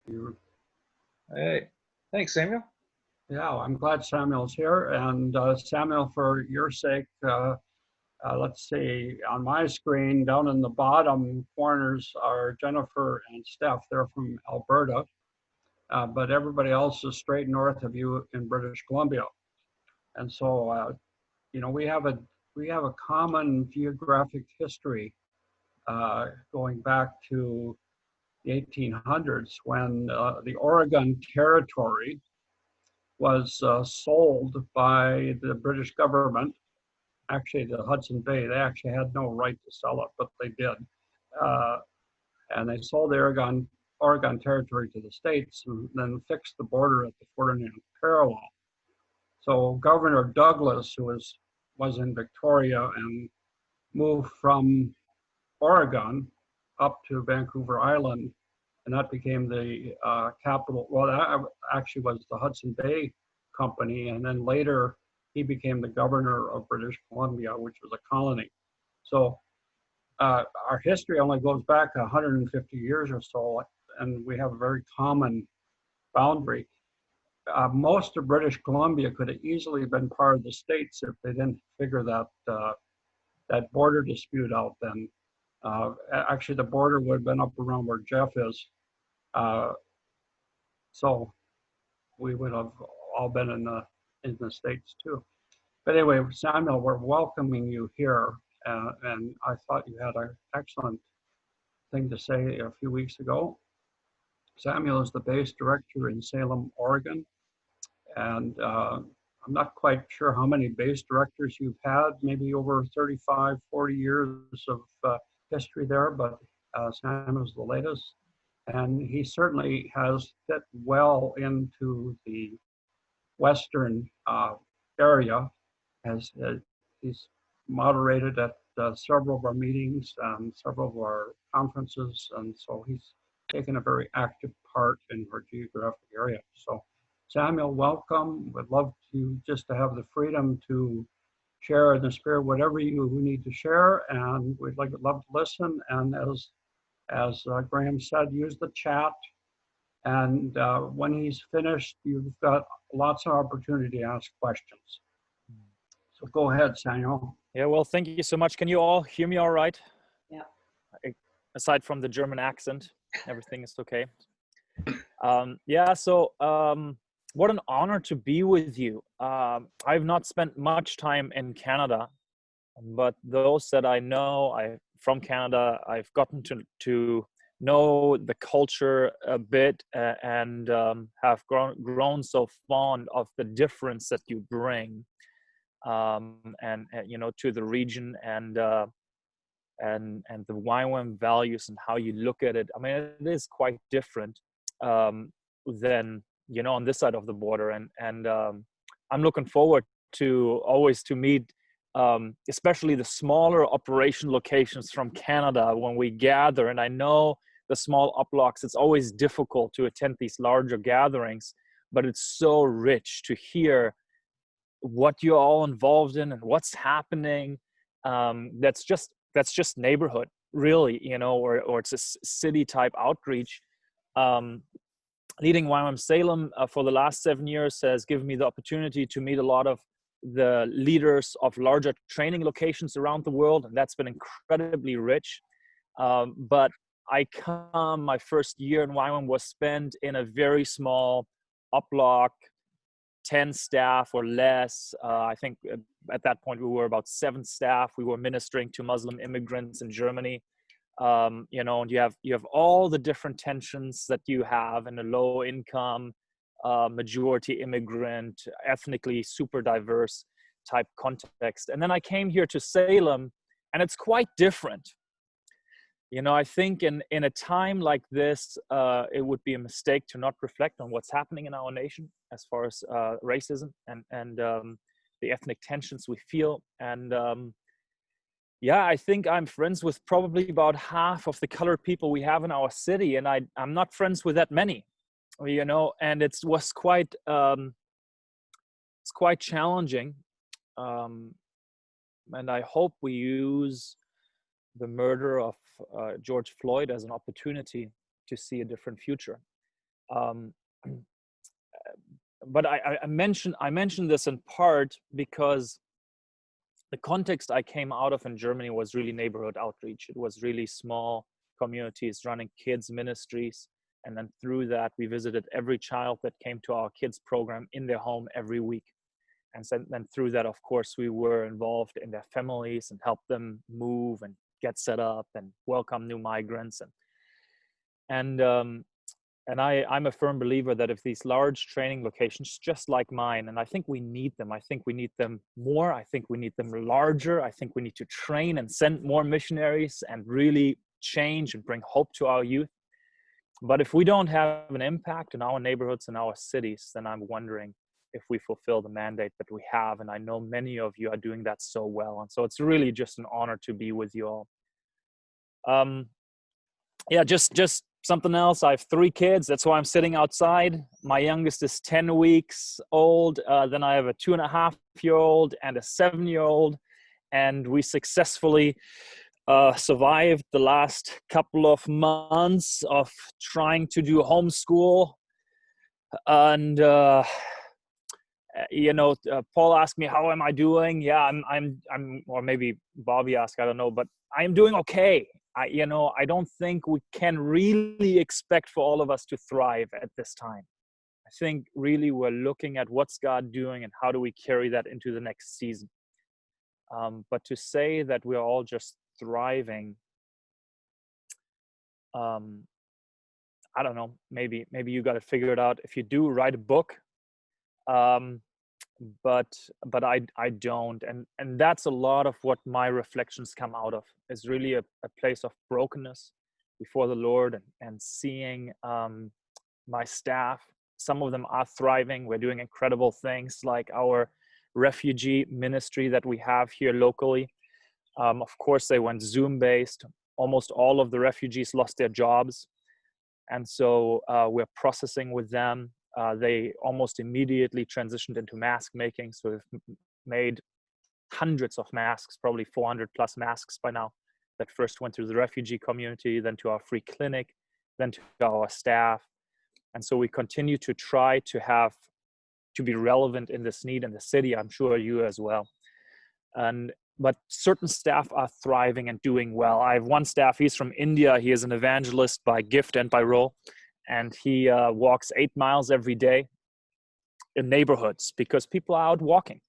You, Hey, thanks, Samuel. yeah, I'm glad Samuel's here. And Samuel, for your sake, let's see, on my screen down in the bottom corners are Jennifer and Steph. They're from Alberta, but everybody else is straight north of you in British Columbia. And so, we have a common geographic history going back to the 1800s when the Oregon Territory was sold by the British government. Actually, the Hudson Bay, they actually had no right to sell it, but they did. Uh, and they sold the Oregon Territory to the States and then fixed the border at the 49th parallel. So Governor Douglas, who was in Victoria and moved from Oregon up to Vancouver Island, and that became the capital. Well, that actually was the Hudson Bay Company, and then later he became the governor of British Columbia, which was a colony. So our history only goes back 150 years or so, and we have a very common boundary. Most of British Columbia could have easily been part of the States if they didn't figure that border dispute out then. Actually, the border would have been up around where Jeff is. So we would have all been in the States too. But anyway, Samuel, we're welcoming you here. And I thought you had an excellent thing to say a few weeks ago. Samuel is the base director in Salem, Oregon. And I'm not quite sure how many base directors you've had, maybe over 35, 40 years of history there, but Samuel's the latest. And he certainly has fit well into the Western area, as he's moderated at several of our meetings and several of our conferences. And so he's taken a very active part in our geographic area. So Samuel, welcome. We'd love to just to have the freedom to share in the spirit whatever you need to share, and we'd love to listen. And as Graham said, use the chat. And when he's finished, you've got lots of opportunity to ask questions. So go ahead, Samuel. Yeah, well, thank you so much. Can you all hear me all right? Yeah. Aside from the German accent, everything is okay. What an honor to be with you. I've not spent much time in Canada, but those that I know from Canada, I've gotten to know the culture a bit and have grown so fond of the difference that you bring, and to the region and the YWAM values and how you look at it. I mean, it is quite different than on this side of the border, and I'm looking forward to always to meet especially the smaller operation locations from Canada when we gather. And I know the small upblocks, it's always difficult to attend these larger gatherings, but it's so rich to hear what you're all involved in and what's happening. That's just neighborhood, really, or it's a city type outreach. Leading YWAM Salem for the last 7 years has given me the opportunity to meet a lot of the leaders of larger training locations around the world, and that's been incredibly rich. But my first year in YWAM was spent in a very small upblock, 10 staff or less. I think at that point we were about 7 staff. We were ministering to Muslim immigrants in Germany. And you have all the different tensions that you have in a low income, majority immigrant, ethnically super diverse type context. And then I came here to Salem, and it's quite different. I think in a time like this, it would be a mistake to not reflect on what's happening in our nation as far as racism and the ethnic tensions we feel. And I think I'm friends with probably about half of the colored people we have in our city, and I'm not friends with that many, and it was quite it's quite challenging, and I hope we use the murder of George Floyd as an opportunity to see a different future. Um, but I mentioned this in part because the context I came out of in Germany was really neighborhood outreach. It was really small communities running kids ministries. And then through that, we visited every child that came to our kids program in their home every week. And then through that, of course, we were involved in their families and helped them move and get set up and welcome new migrants. And I'm a firm believer that if these large training locations, just like mine, and I think we need them, I think we need them more, I think we need them larger, I think we need to train and send more missionaries and really change and bring hope to our youth. But if we don't have an impact in our neighborhoods and our cities, then I'm wondering if we fulfill the mandate that we have. And I know many of you are doing that so well. And so it's really just an honor to be with you all. Yeah, just something else. I have 3 kids. That's why I'm sitting outside. My youngest is 10 weeks old. Then I have a 2.5-year-old and a 7-year-old. And we successfully survived the last couple of months of trying to do homeschool. And, Paul asked me, how am I doing? Yeah, I'm, or maybe Bobby asked, I don't know, but I'm doing okay. I don't think we can really expect for all of us to thrive at this time. I think really we're looking at what's God doing and how do we carry that into the next season. But to say that we're all just thriving, I don't know, maybe you got to figure it out. If you do, write a book. But I don't, and that's a lot of what my reflections come out of, is really a place of brokenness before the Lord, and seeing my staff. Some of them are thriving. We're doing incredible things, like our refugee ministry that we have here locally. Of course, they went Zoom based. Almost all of the refugees lost their jobs, and so we're processing with them. They almost immediately transitioned into mask making. So we've made hundreds of masks, probably 400 plus masks by now, that first went to the refugee community, then to our free clinic, then to our staff. And so we continue to try to be relevant in this need in the city. I'm sure you as well. But certain staff are thriving and doing well. I have one staff, he's from India. He is an evangelist by gift and by role. And he walks 8 miles every day in neighborhoods because people are out walking.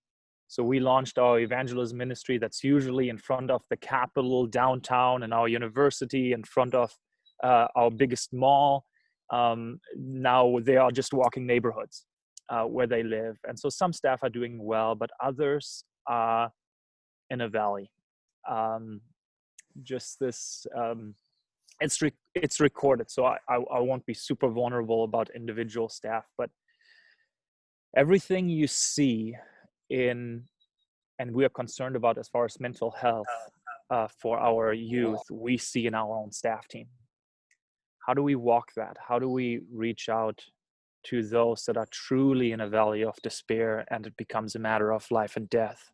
So we launched our evangelism ministry that's usually in front of the Capitol downtown and our university, in front of our biggest mall. Now they are just walking neighborhoods where they live. And so some staff are doing well, but others are in a valley. Just this... it's recorded, so I won't be super vulnerable about individual staff, but everything you see and we are concerned about as far as mental health for our youth, we see in our own staff team. How do we walk that? How do we reach out to those that are truly in a valley of despair and it becomes a matter of life and death?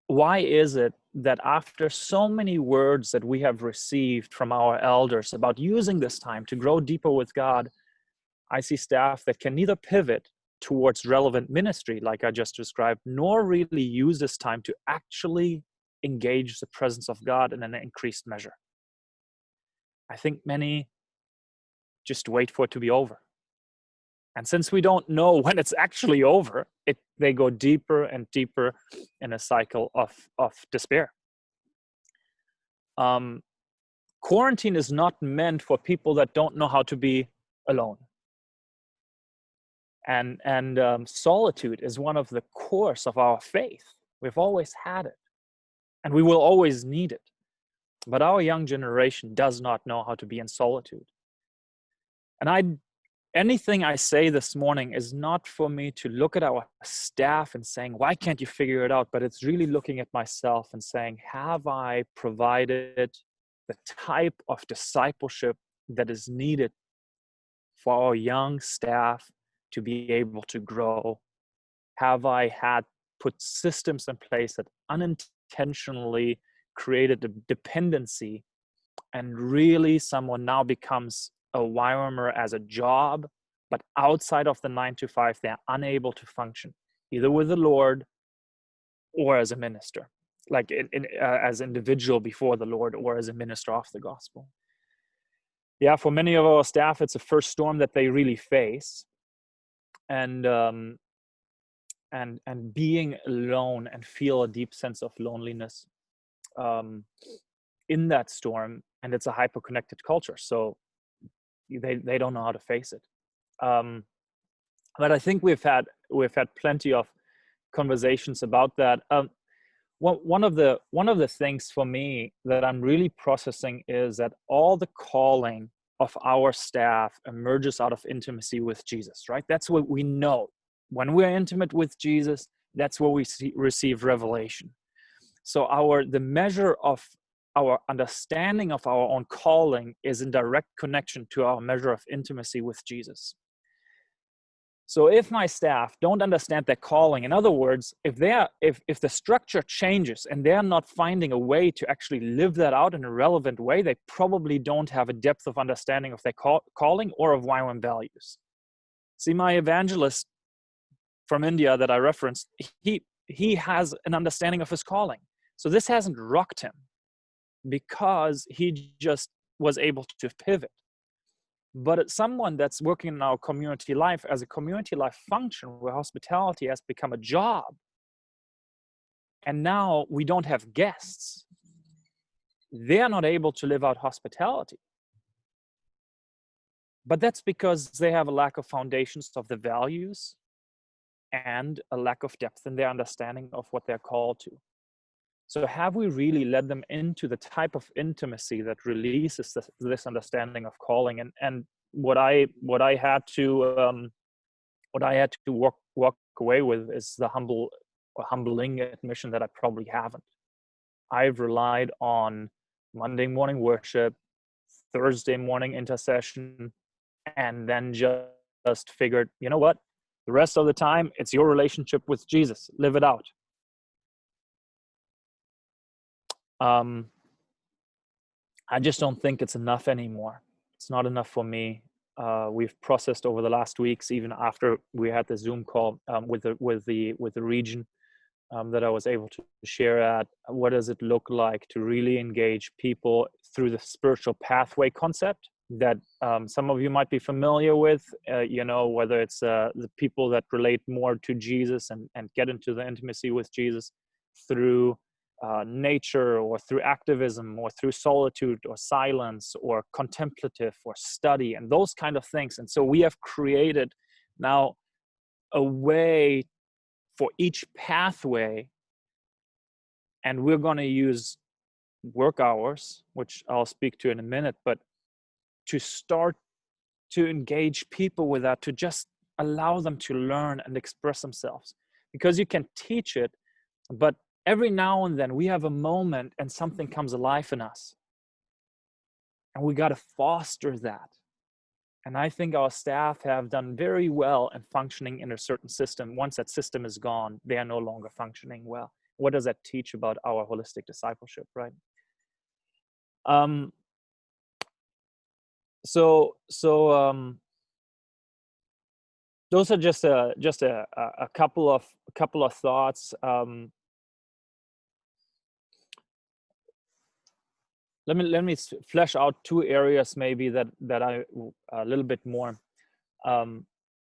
Why is it that after so many words that we have received from our elders about using this time to grow deeper with God, I see staff that can neither pivot towards relevant ministry, like I just described, nor really use this time to actually engage the presence of God in an increased measure? I think many just wait for it to be over. And since we don't know when it's actually over, they go deeper and deeper in a cycle of despair. Quarantine is not meant for people that don't know how to be alone. And solitude is one of the cores of our faith. We've always had it, and we will always need it. But our young generation does not know how to be in solitude. And anything I say this morning is not for me to look at our staff and saying, why can't you figure it out? But it's really looking at myself and saying, have I provided the type of discipleship that is needed for our young staff to be able to grow? Have I put systems in place that unintentionally created a dependency and really someone now becomes a YWAMer as a job, but outside of the 9 to 5, they're unable to function either with the Lord or as a minister, like as individual before the Lord or as a minister of the gospel. Yeah, for many of our staff, it's the first storm that they really face, and being alone and feel a deep sense of loneliness in that storm. And it's a hyper-connected culture, so they don't know how to face it. But I think we've had plenty of conversations about that. One of the things for me that I'm really processing is that all the calling of our staff emerges out of intimacy with Jesus, right? That's what we know. When we're intimate with Jesus, that's where we receive revelation. So the measure of our understanding of our own calling is in direct connection to our measure of intimacy with Jesus. So if my staff don't understand their calling, in other words, if the structure changes and they're not finding a way to actually live that out in a relevant way, they probably don't have a depth of understanding of their calling or of YWAM values. See, my evangelist from India that I referenced, he has an understanding of his calling. So this hasn't rocked him because he just was able to pivot. But it's someone that's working in our community life as a community life function where hospitality has become a job. And now we don't have guests. They're not able to live out hospitality. But that's because they have a lack of foundations of the values and a lack of depth in their understanding of what they're called to. So have we really led them into the type of intimacy that releases this understanding of calling? And what I had to walk away with is the humbling admission that I probably haven't. I've relied on Monday morning worship, Thursday morning intercession, and then just figured, you know what? The rest of the time, it's your relationship with Jesus. Live it out. I just don't think it's enough anymore. It's not enough for me. We've processed over the last weeks, even after we had the Zoom call with the region that I was able to share at. What does it look like to really engage people through the spiritual pathway concept that some of you might be familiar with? Whether it's the people that relate more to Jesus and get into the intimacy with Jesus through nature or through activism or through solitude or silence or contemplative or study and those kind of things. And so we have created now a way for each pathway, and we're going to use work hours, which I'll speak to in a minute, but to start to engage people with that, to just allow them to learn and express themselves, because you can teach it, but every now and then we have a moment and something comes alive in us. And we got to foster that. And I think our staff have done very well in functioning in a certain system. Once that system is gone, they are no longer functioning well. What does that teach about our holistic discipleship, right? So those are just a couple of thoughts. Let me flesh out two areas maybe that I a little bit more.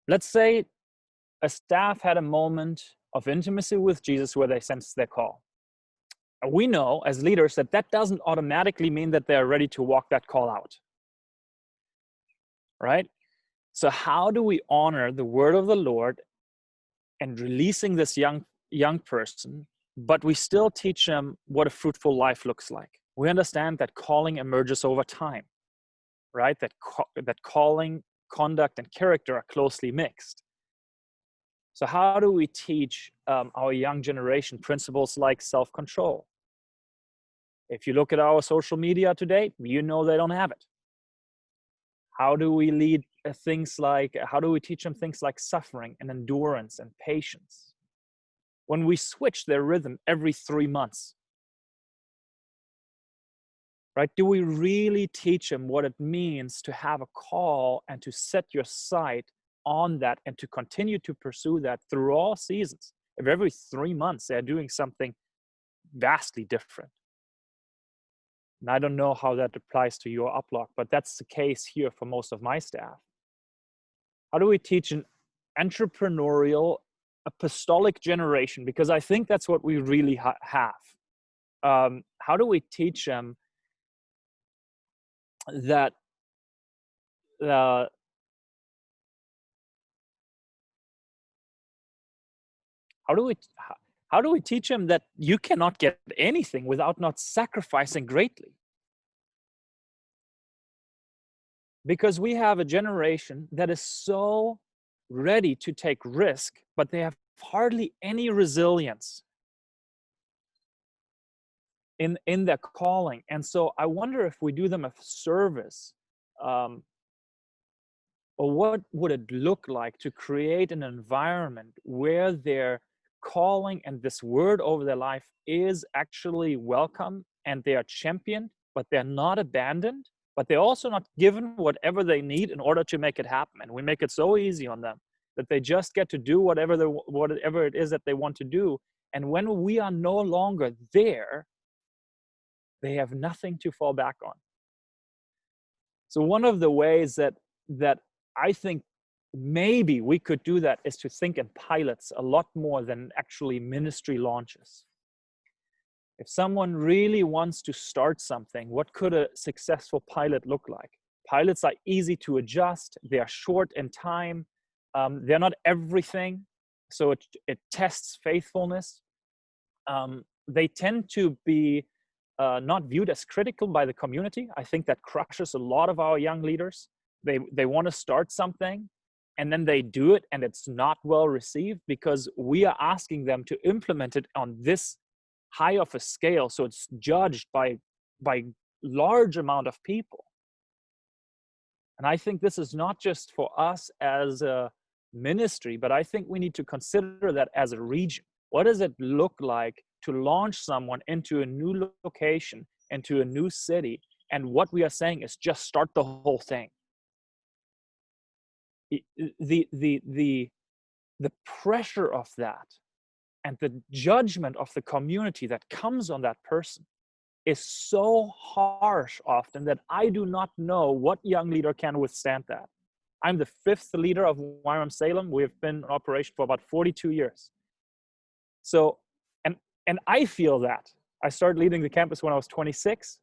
Let's say a staff had a moment of intimacy with Jesus where they sensed their call. We know as leaders that doesn't automatically mean that they're ready to walk that call out, right? So how do we honor the word of the Lord and releasing this young person, but we still teach them what a fruitful life looks like? We understand that calling emerges over time, right? That calling, conduct, and character are closely mixed. So how do we teach our young generation principles like self-control? If you look at our social media today, you know they don't have it. How do we how do we teach them things like suffering and endurance and patience? When we switch their rhythm every 3 months, right? Do we really teach them what it means to have a call and to set your sight on that and to continue to pursue that through all seasons? If every 3 months they're doing something vastly different. And I don't know how that applies to your uplock, but that's the case here for most of my staff. How do we teach an entrepreneurial, apostolic generation? Because I think that's what we really have. How do we teach them that how do we teach them that you cannot get anything without not sacrificing greatly? Because we have a generation that is so ready to take risk, but they have hardly any resilience in their calling. And so I wonder if we do them a service, or what would it look like to create an environment where their calling and this word over their life is actually welcome and they are championed, but they're not abandoned, but they're also not given whatever they need in order to make it happen. And we make it so easy on them that they just get to do whatever it is that they want to do. And when we are no longer there, they have nothing to fall back on. So one of the ways that I think maybe we could do that is to think in pilots a lot more than actually ministry launches. If someone really wants to start something, what could a successful pilot look like? Pilots are easy to adjust. They are short in time. They're not everything. So it tests faithfulness. They tend to be not viewed as critical by the community. I think that crushes a lot of our young leaders. They want to start something and then they do it and it's not well received because we are asking them to implement it on this high of a scale. So it's judged by large amount of people. And I think this is not just for us as a ministry, but I think we need to consider that as a region. What does it look like to launch someone into a new location, into a new city? And what we are saying is just start the whole thing. The pressure of that and the judgment of the community that comes on that person is so harsh often that I do not know what young leader can withstand that. I'm the 5th leader of YWAM Salem. We have been in operation for about 42 years. So, and I feel that. I started leading the campus when I was 26.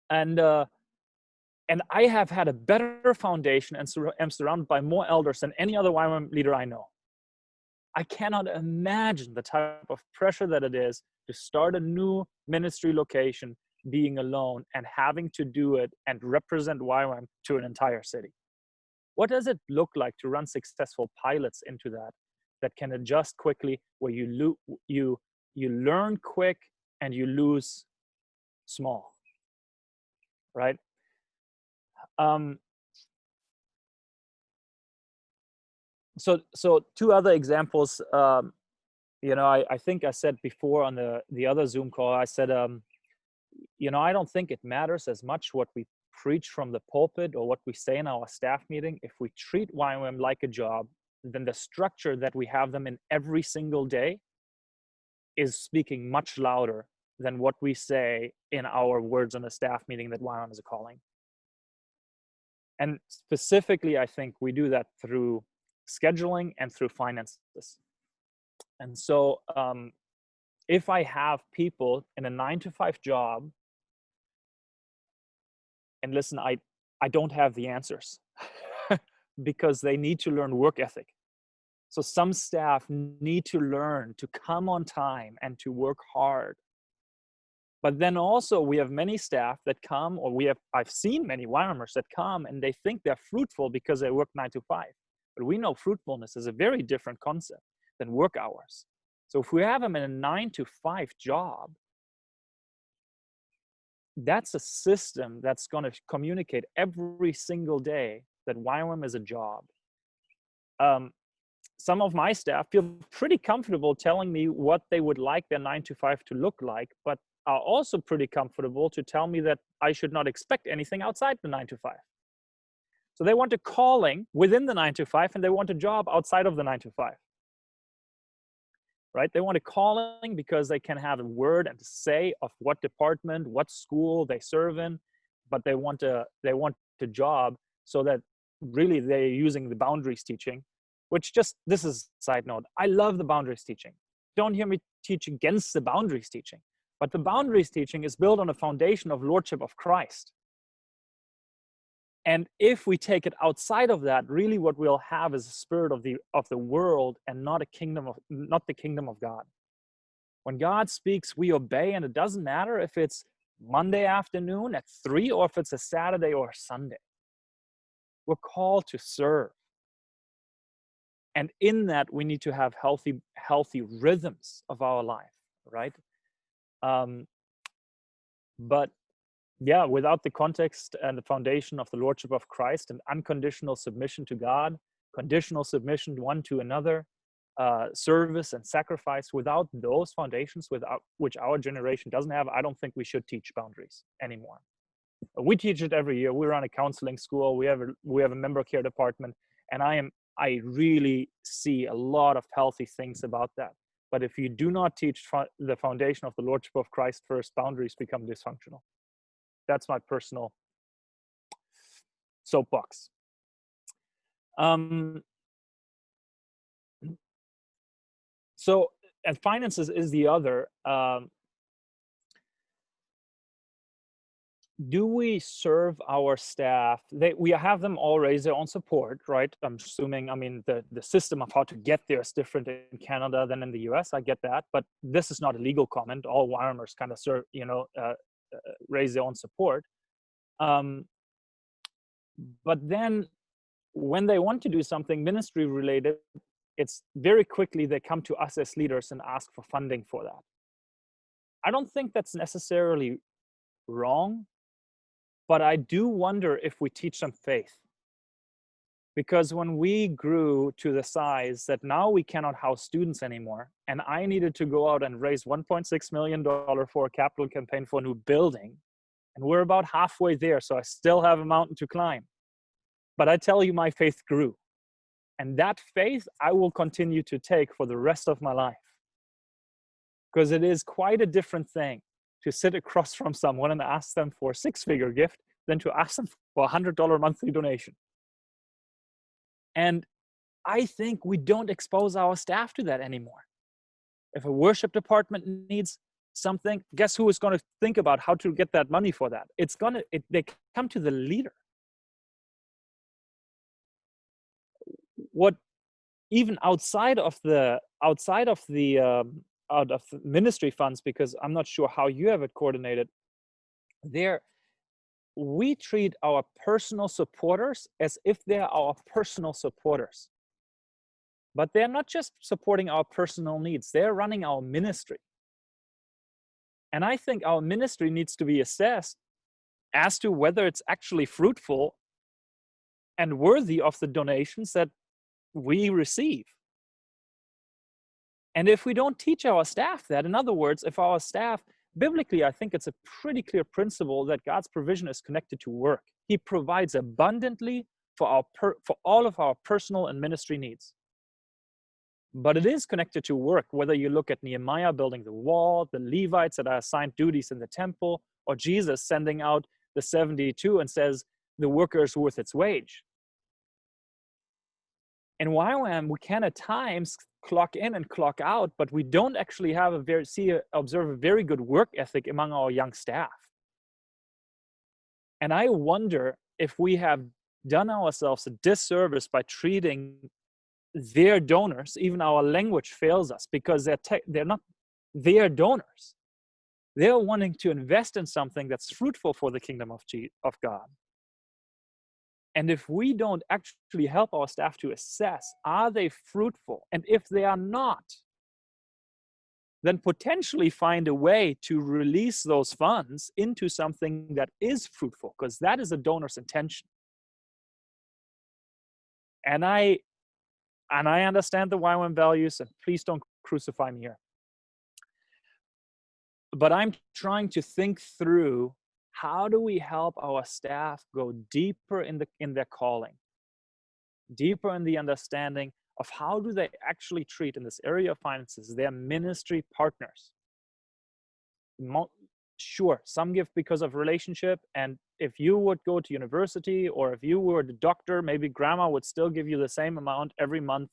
And I have had a better foundation and am surrounded by more elders than any other YWAM leader I know. I cannot imagine the type of pressure that it is to start a new ministry location, being alone and having to do it and represent YWAM to an entire city. What does it look like to run successful pilots into that can adjust quickly, where you learn quick and you lose small, right? So 2 other examples. I think I said before on the other Zoom call, I said, I don't think it matters as much what we preach from the pulpit or what we say in our staff meeting. If we treat YWAM like a job, then the structure that we have them in every single day is speaking much louder than what we say in our words on a staff meeting that YWAM is a calling. And specifically, I think we do that through scheduling and through finances. And so if I have people in a 9-to-5 job, and listen, I don't have the answers because they need to learn work ethic. So some staff need to learn to come on time and to work hard. But then also we have many staff that come, or I've seen many YWAMers that come and they think they're fruitful because they work 9 to 5. But we know fruitfulness is a very different concept than work hours. So if we have them in a 9 to 5 job, that's a system that's going to communicate every single day that YWAM is a job. Some of my staff feel pretty comfortable telling me what they would like their 9 to 5 to look like, but are also pretty comfortable to tell me that I should not expect anything outside the 9 to 5. So they want a calling within the 9 to 5, and they want a job outside of the 9 to 5. Right? They want a calling because they can have a word and say of what department, what school they serve in, but they want a job so that really they're using the boundaries teaching, which just, this is a side note. I love the boundaries teaching. Don't hear me teach against the boundaries teaching, but the boundaries teaching is built on a foundation of lordship of Christ. And if we take it outside of that, really what we'll have is a spirit of the world and not the kingdom of God. When God speaks, we obey, and it doesn't matter if it's Monday afternoon at 3 or if it's a Saturday or a Sunday. We're called to serve. And in that, we need to have healthy rhythms of our life, right? But yeah, without the context and the foundation of the lordship of Christ and unconditional submission to God, conditional submission one to another, service and sacrifice, without those foundations, without which our generation doesn't have, I don't think we should teach boundaries anymore. We teach it every year. We run a counseling school. We have a member care department, and I really see a lot of healthy things about that. But if you do not teach the foundation of the lordship of Christ first, boundaries become dysfunctional. That's my personal soapbox. So, and finances is the other. Do we serve our staff? We have them all raise their own support, right? I'm assuming, I mean, the system of how to get there is different in Canada than in the US. I get that, but this is not a legal comment. All YWAMers kind of serve, raise their own support. But then when they want to do something ministry related, it's very quickly they come to us as leaders and ask for funding for that. I don't think that's necessarily wrong, but I do wonder if we teach them faith. Because when we grew to the size that now we cannot house students anymore, and I needed to go out and raise $1.6 million for a capital campaign for a new building, and we're about halfway there, so I still have a mountain to climb. But I tell you, my faith grew. And that faith I will continue to take for the rest of my life. Because it is quite a different thing to sit across from someone and ask them for a 6-figure gift than to ask them for a $100 monthly donation. And I think we don't expose our staff to that anymore. If a worship department needs something, guess who is going to think about how to get that money for that? They come to the leader. What even outside of the ministry funds, because I'm not sure how you have it coordinated, we treat our personal supporters as if they're our personal supporters. But they're not just supporting our personal needs, they're running our ministry. And I think our ministry needs to be assessed as to whether it's actually fruitful and worthy of the donations that we receive. And if we don't teach our staff that, in other words, if our staff, biblically, I think it's a pretty clear principle that God's provision is connected to work. He provides abundantly for all of our personal and ministry needs. But it is connected to work, whether you look at Nehemiah building the wall, the Levites that are assigned duties in the temple, or Jesus sending out the 72 and says, the worker is worth its wage. In YWAM, we can at times clock in and clock out, but we don't actually have observe a very good work ethic among our young staff. And I wonder if we have done ourselves a disservice by treating their donors, even our language fails us, because they're not their donors. They're wanting to invest in something that's fruitful for the kingdom of God. And if we don't actually help our staff to assess, are they fruitful? And if they are not, then potentially find a way to release those funds into something that is fruitful, because that is a donor's intention. And I understand the YWAM values, and please don't crucify me here. but I'm trying to think through, how do we help our staff go deeper in their calling, deeper in the understanding of how do they actually treat in this area of finances their ministry partners. Sure, some give because of relationship, and if you would go to university or if you were the doctor, maybe grandma would still give you the same amount every month.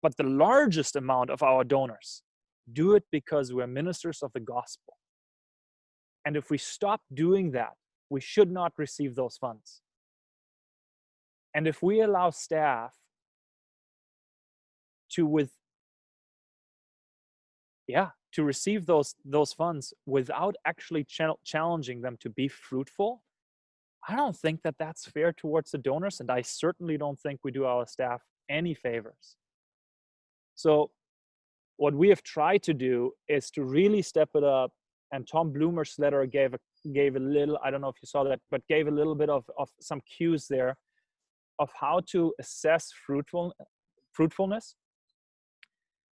But the largest amount of our donors do it because we're ministers of the gospel. And if we stop doing that, we should not receive those funds. And if we allow staff to receive those funds without actually challenging them to be fruitful, I don't think that that's fair towards the donors, and I certainly don't think we do our staff any favors. So what we have tried to do is to really step it up, and Tom Bloomer's letter gave a little, I don't know if you saw that, but gave a little bit of some cues there of how to assess fruitfulness.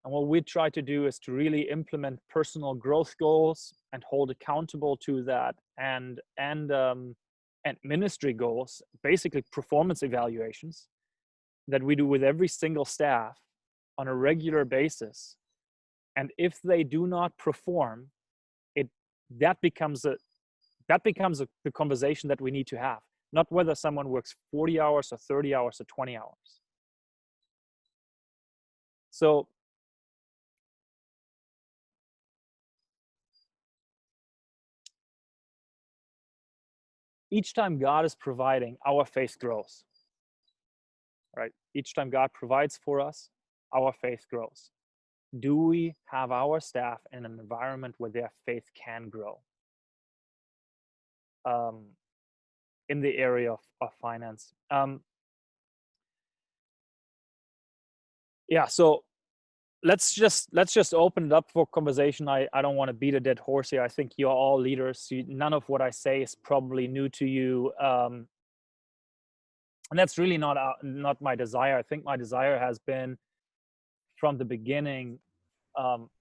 And what we try to do is to really implement personal growth goals and hold accountable to that, and ministry goals, basically performance evaluations that we do with every single staff on a regular basis. And if they do not perform, that becomes the conversation that we need to have, not whether someone works 40 hours or 30 hours or 20 hours. So each time God is providing, our faith grows, right? Each time God provides for us, our faith grows. Do we have our staff in an environment where their faith can grow? In the area of finance. So let's just open it up for conversation. I don't want to beat a dead horse here. I think you're all leaders. None of what I say is probably new to you. And that's really not my desire. I think my desire has been from the beginning,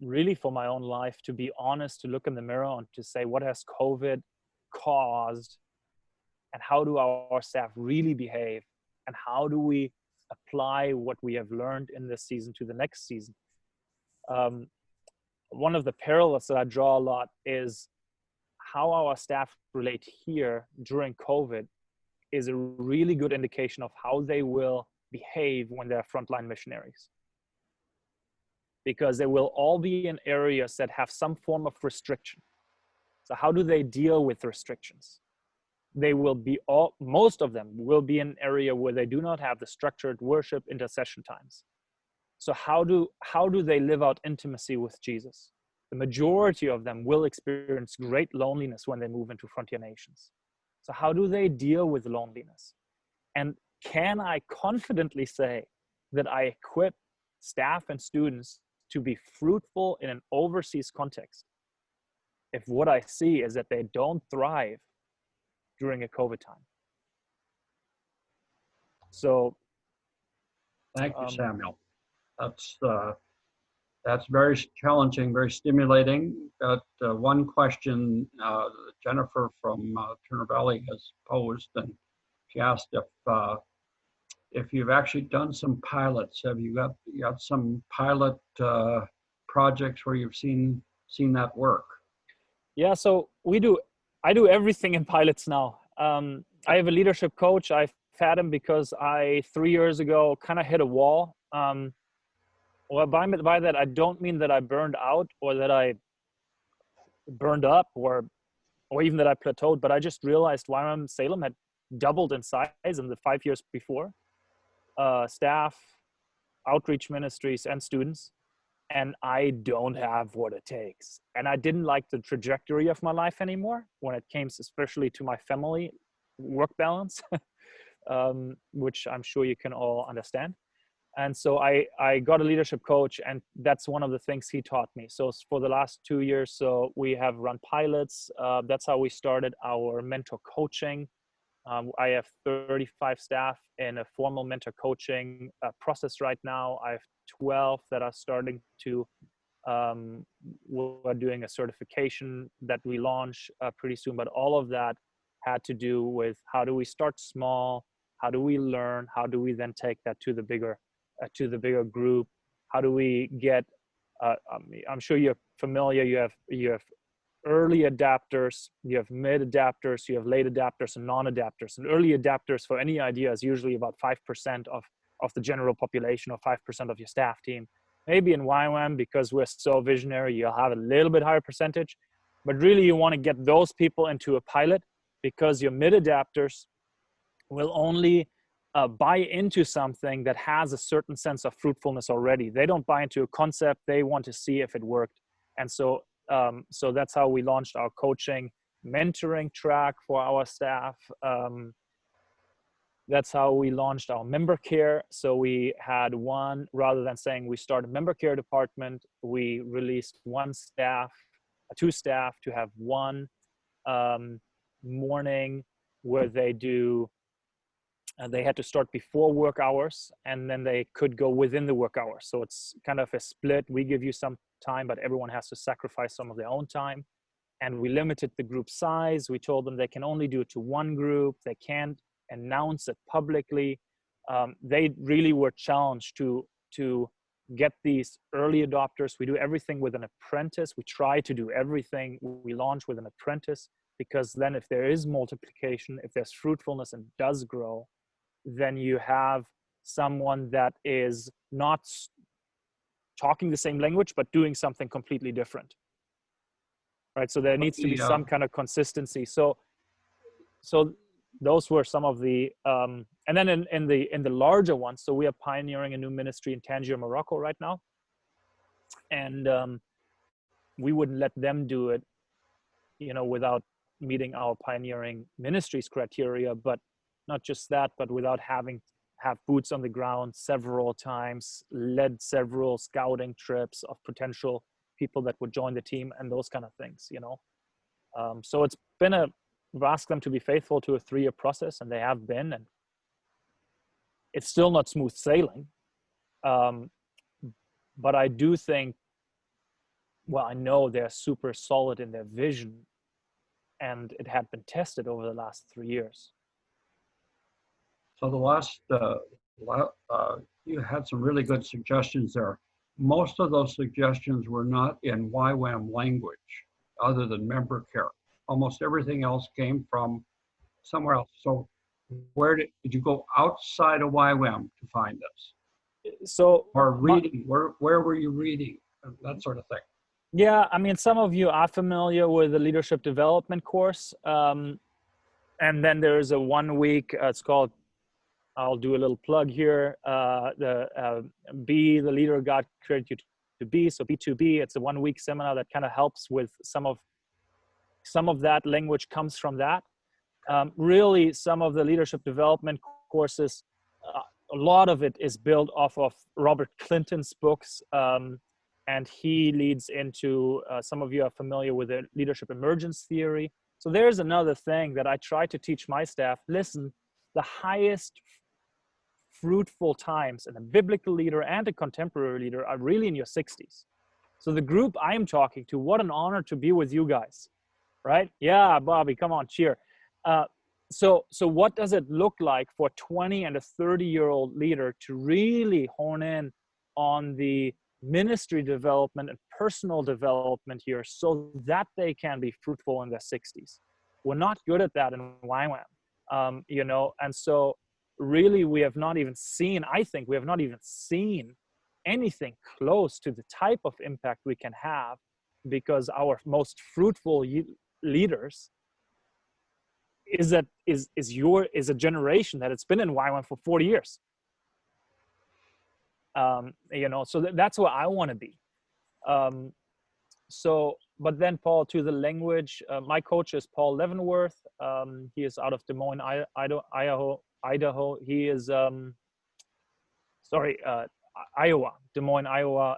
really for my own life, to be honest, to look in the mirror and to say, what has COVID caused, and how do our staff really behave, and how do we apply what we have learned in this season to the next season. One of the parallels that I draw a lot is how our staff relate here during COVID is a really good indication of how they will behave when they're frontline missionaries. Because they will all be in areas that have some form of restriction. So how do they deal with restrictions? They will be most of them will be in an area where they do not have the structured worship intercession times. So how do they live out intimacy with Jesus? The majority of them will experience great loneliness when they move into frontier nations. So how do they deal with loneliness? And can I confidently say that I equip staff and students to be fruitful in an overseas context if what I see is that they don't thrive during a COVID time? So thank you, Samuel. That's very challenging, very stimulating. But one question Jennifer from Turner Valley has posed, and she asked if you've actually done some pilots. Have you got some pilot projects where you've seen that work? Yeah, so I do everything in pilots now. I have a leadership coach. I've had him because I 3 years ago kind of hit a wall. Well, by that, I don't mean that I burned out or that I burned up or even that I plateaued, but I just realized YWAM Salem had doubled in size in the 5 years before. Staff, outreach ministries, and students. And I don't have what it takes. And I didn't like the trajectory of my life anymore when it came especially to my family work balance, which I'm sure you can all understand. And so I got a leadership coach, and that's one of the things he taught me. So for the last 2 years, so we have run pilots. That's how we started our mentor coaching. I have 35 staff in a formal mentor coaching process right now. I have 12 that are starting to We're doing a certification that we launch pretty soon, but all of that had to do with how do we start small, how do we learn, how do we then take that to the bigger group, how do we get I'm sure you're familiar, you have early adapters, you have mid adapters, you have late adapters and non-adapters. And early adapters, for any idea, is usually about 5% of the general population, or 5% of your staff team. Maybe in YWAM, because we're so visionary, you'll have a little bit higher percentage, but really you want to get those people into a pilot, because your mid adapters will only buy into something that has a certain sense of fruitfulness already. They don't buy into a concept, they want to see if it worked. And so so that's how we launched our coaching mentoring track for our staff. That's how we launched our member care. So we had one, rather than saying we start a member care department, we released two staff to have one morning where they do, they had to start before work hours, and then they could go within the work hours. So it's kind of a split. We give you some time, but everyone has to sacrifice some of their own time. And we limited the group size. We told them they can only do it to one group. They can't announce it publicly. They really were challenged to get these early adopters. We do everything with an apprentice. We try to do everything we launch with an apprentice, because then if there is multiplication, if there's fruitfulness and does grow, then you have someone that is not talking the same language, but doing something completely different. Right, so there needs to be some kind of consistency. So those were some of the, and then in the larger ones. So we are pioneering a new ministry in Tangier, Morocco right now, and we wouldn't let them do it, without meeting our pioneering ministries criteria. But not just that, but without have boots on the ground several times, led several scouting trips of potential people that would join the team and those kind of things, So it's been we've asked them to be faithful to a 3-year process, and they have been, and it's still not smooth sailing. But I do think, well, I know they're super solid in their vision, and it had been tested over the last 3 years. So the last, you had some really good suggestions there. Most of those suggestions were not in YWAM language, other than member care. Almost everything else came from somewhere else. So where did you go outside of YWAM to find this? So, or reading, where were you reading? That sort of thing. Yeah, I mean, some of you are familiar with the leadership development course. And then there's a 1 week, it's called, I'll do a little plug here, Be the Leader God Created You to Be, so B2B. It's a 1 week seminar that kind of helps with some of that language comes from that. Really, some of the leadership development courses, a lot of it is built off of Robert Clinton's books, and he leads into, some of you are familiar with the leadership emergence theory. So there's another thing that I try to teach my staff. Listen, the highest fruitful times in a biblical leader and a contemporary leader are really in your 60s. So the group I'm talking to, what an honor to be with you guys, right? Yeah, Bobby, come on, cheer. So what does it look like for a 20 and a 30-year-old leader to really hone in on the ministry development and personal development here so that they can be fruitful in their 60s? We're not good at that in YWAM, and so really we have not even seen, I think we have not even seen anything close to the type of impact we can have, because our most fruitful leaders is a generation that it's been in YWAM for 40 years. So that's where I want to be. But then Paul, to the language, my coach is Paul Leavenworth. He is out of Des Moines, Idaho. He is, Iowa, Des Moines, Iowa.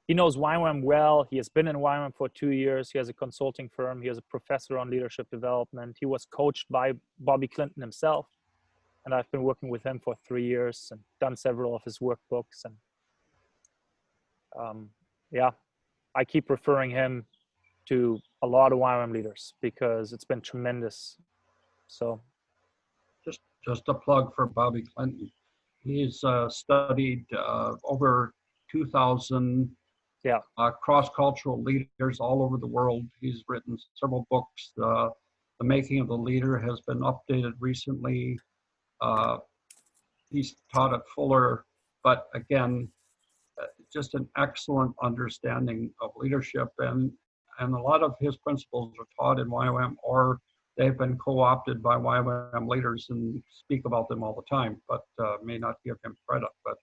He knows YWAM well. He has been in YWAM for 2 years. He has a consulting firm. He is a professor on leadership development. He was coached by Bobby Clinton himself. And I've been working with him for 3 years and done several of his workbooks. yeah, I keep referring him to a lot of YWAM leaders because it's been tremendous. So just a plug for Bobby Clinton. He's studied over 2,000 yeah, cross-cultural leaders all over the world. He's written several books. The Making of the Leader has been updated recently. He's taught at Fuller, but again, just an excellent understanding of leadership, and a lot of his principles are taught in YWAM, or they've been co-opted by YWAM leaders and speak about them all the time, but may not give him credit. But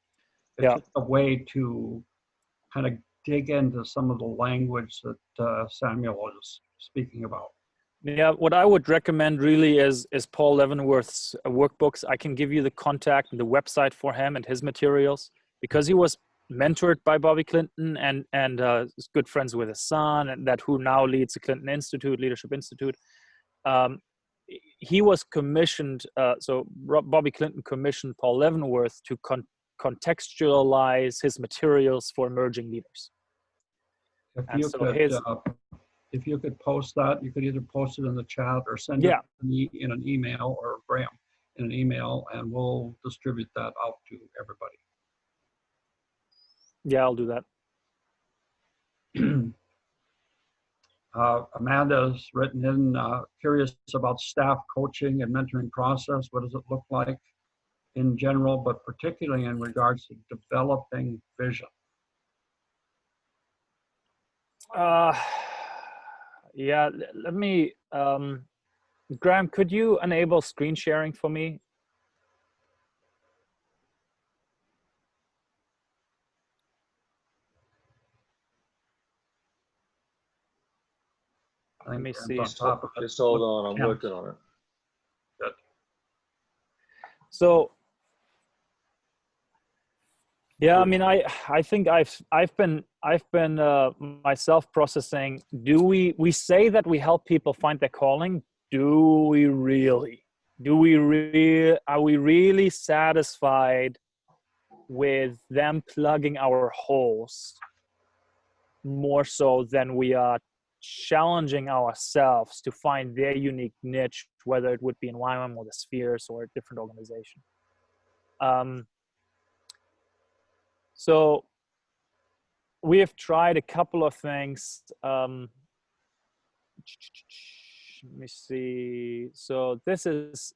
it's yeah, just a way to kind of dig into some of the language that Samuel is speaking about. yeah. What I would recommend really is Paul Leavenworth's workbooks. I can give you the contact and the website for him and his materials, because he was mentored by Bobby Clinton and is good friends with his son, and that who now leads the Clinton Institute, Leadership Institute. He was commissioned, so Bobby Clinton commissioned Paul Leavenworth to contextualize his materials for emerging leaders. If you could post that, you could either post it in the chat or send it to me in an email, or Graham in an email, and we'll distribute that out to everybody. Yeah, I'll do that. Amanda's written in, curious about staff coaching and mentoring process. What does it look like in general, but particularly in regards to developing vision? Yeah, let me, Graham, could you enable screen sharing for me? Let me see. Just hold on, I'm working on it. Good. So, yeah, I mean, I think I've been myself processing. Do we say that we help people find their calling? Do we really? Are we really satisfied with them plugging our holes more so than we are challenging ourselves to find their unique niche, whether it would be in YWAM or the Spheres or a different organization? So we have tried a couple of things. Let me see. So this is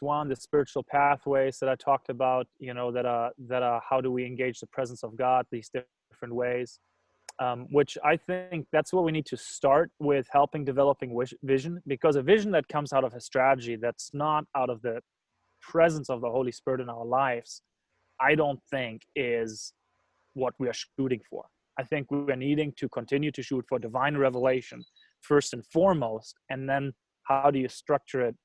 one, the spiritual pathways that I talked about, you know, that are how do we engage the presence of God, these different ways, which I think that's what we need to start with, helping developing vision, because a vision that comes out of a strategy that's not out of the presence of the Holy Spirit in our lives, I don't think is what we are shooting for. I think we are needing to continue to shoot for divine revelation first and foremost, and then how do you structure it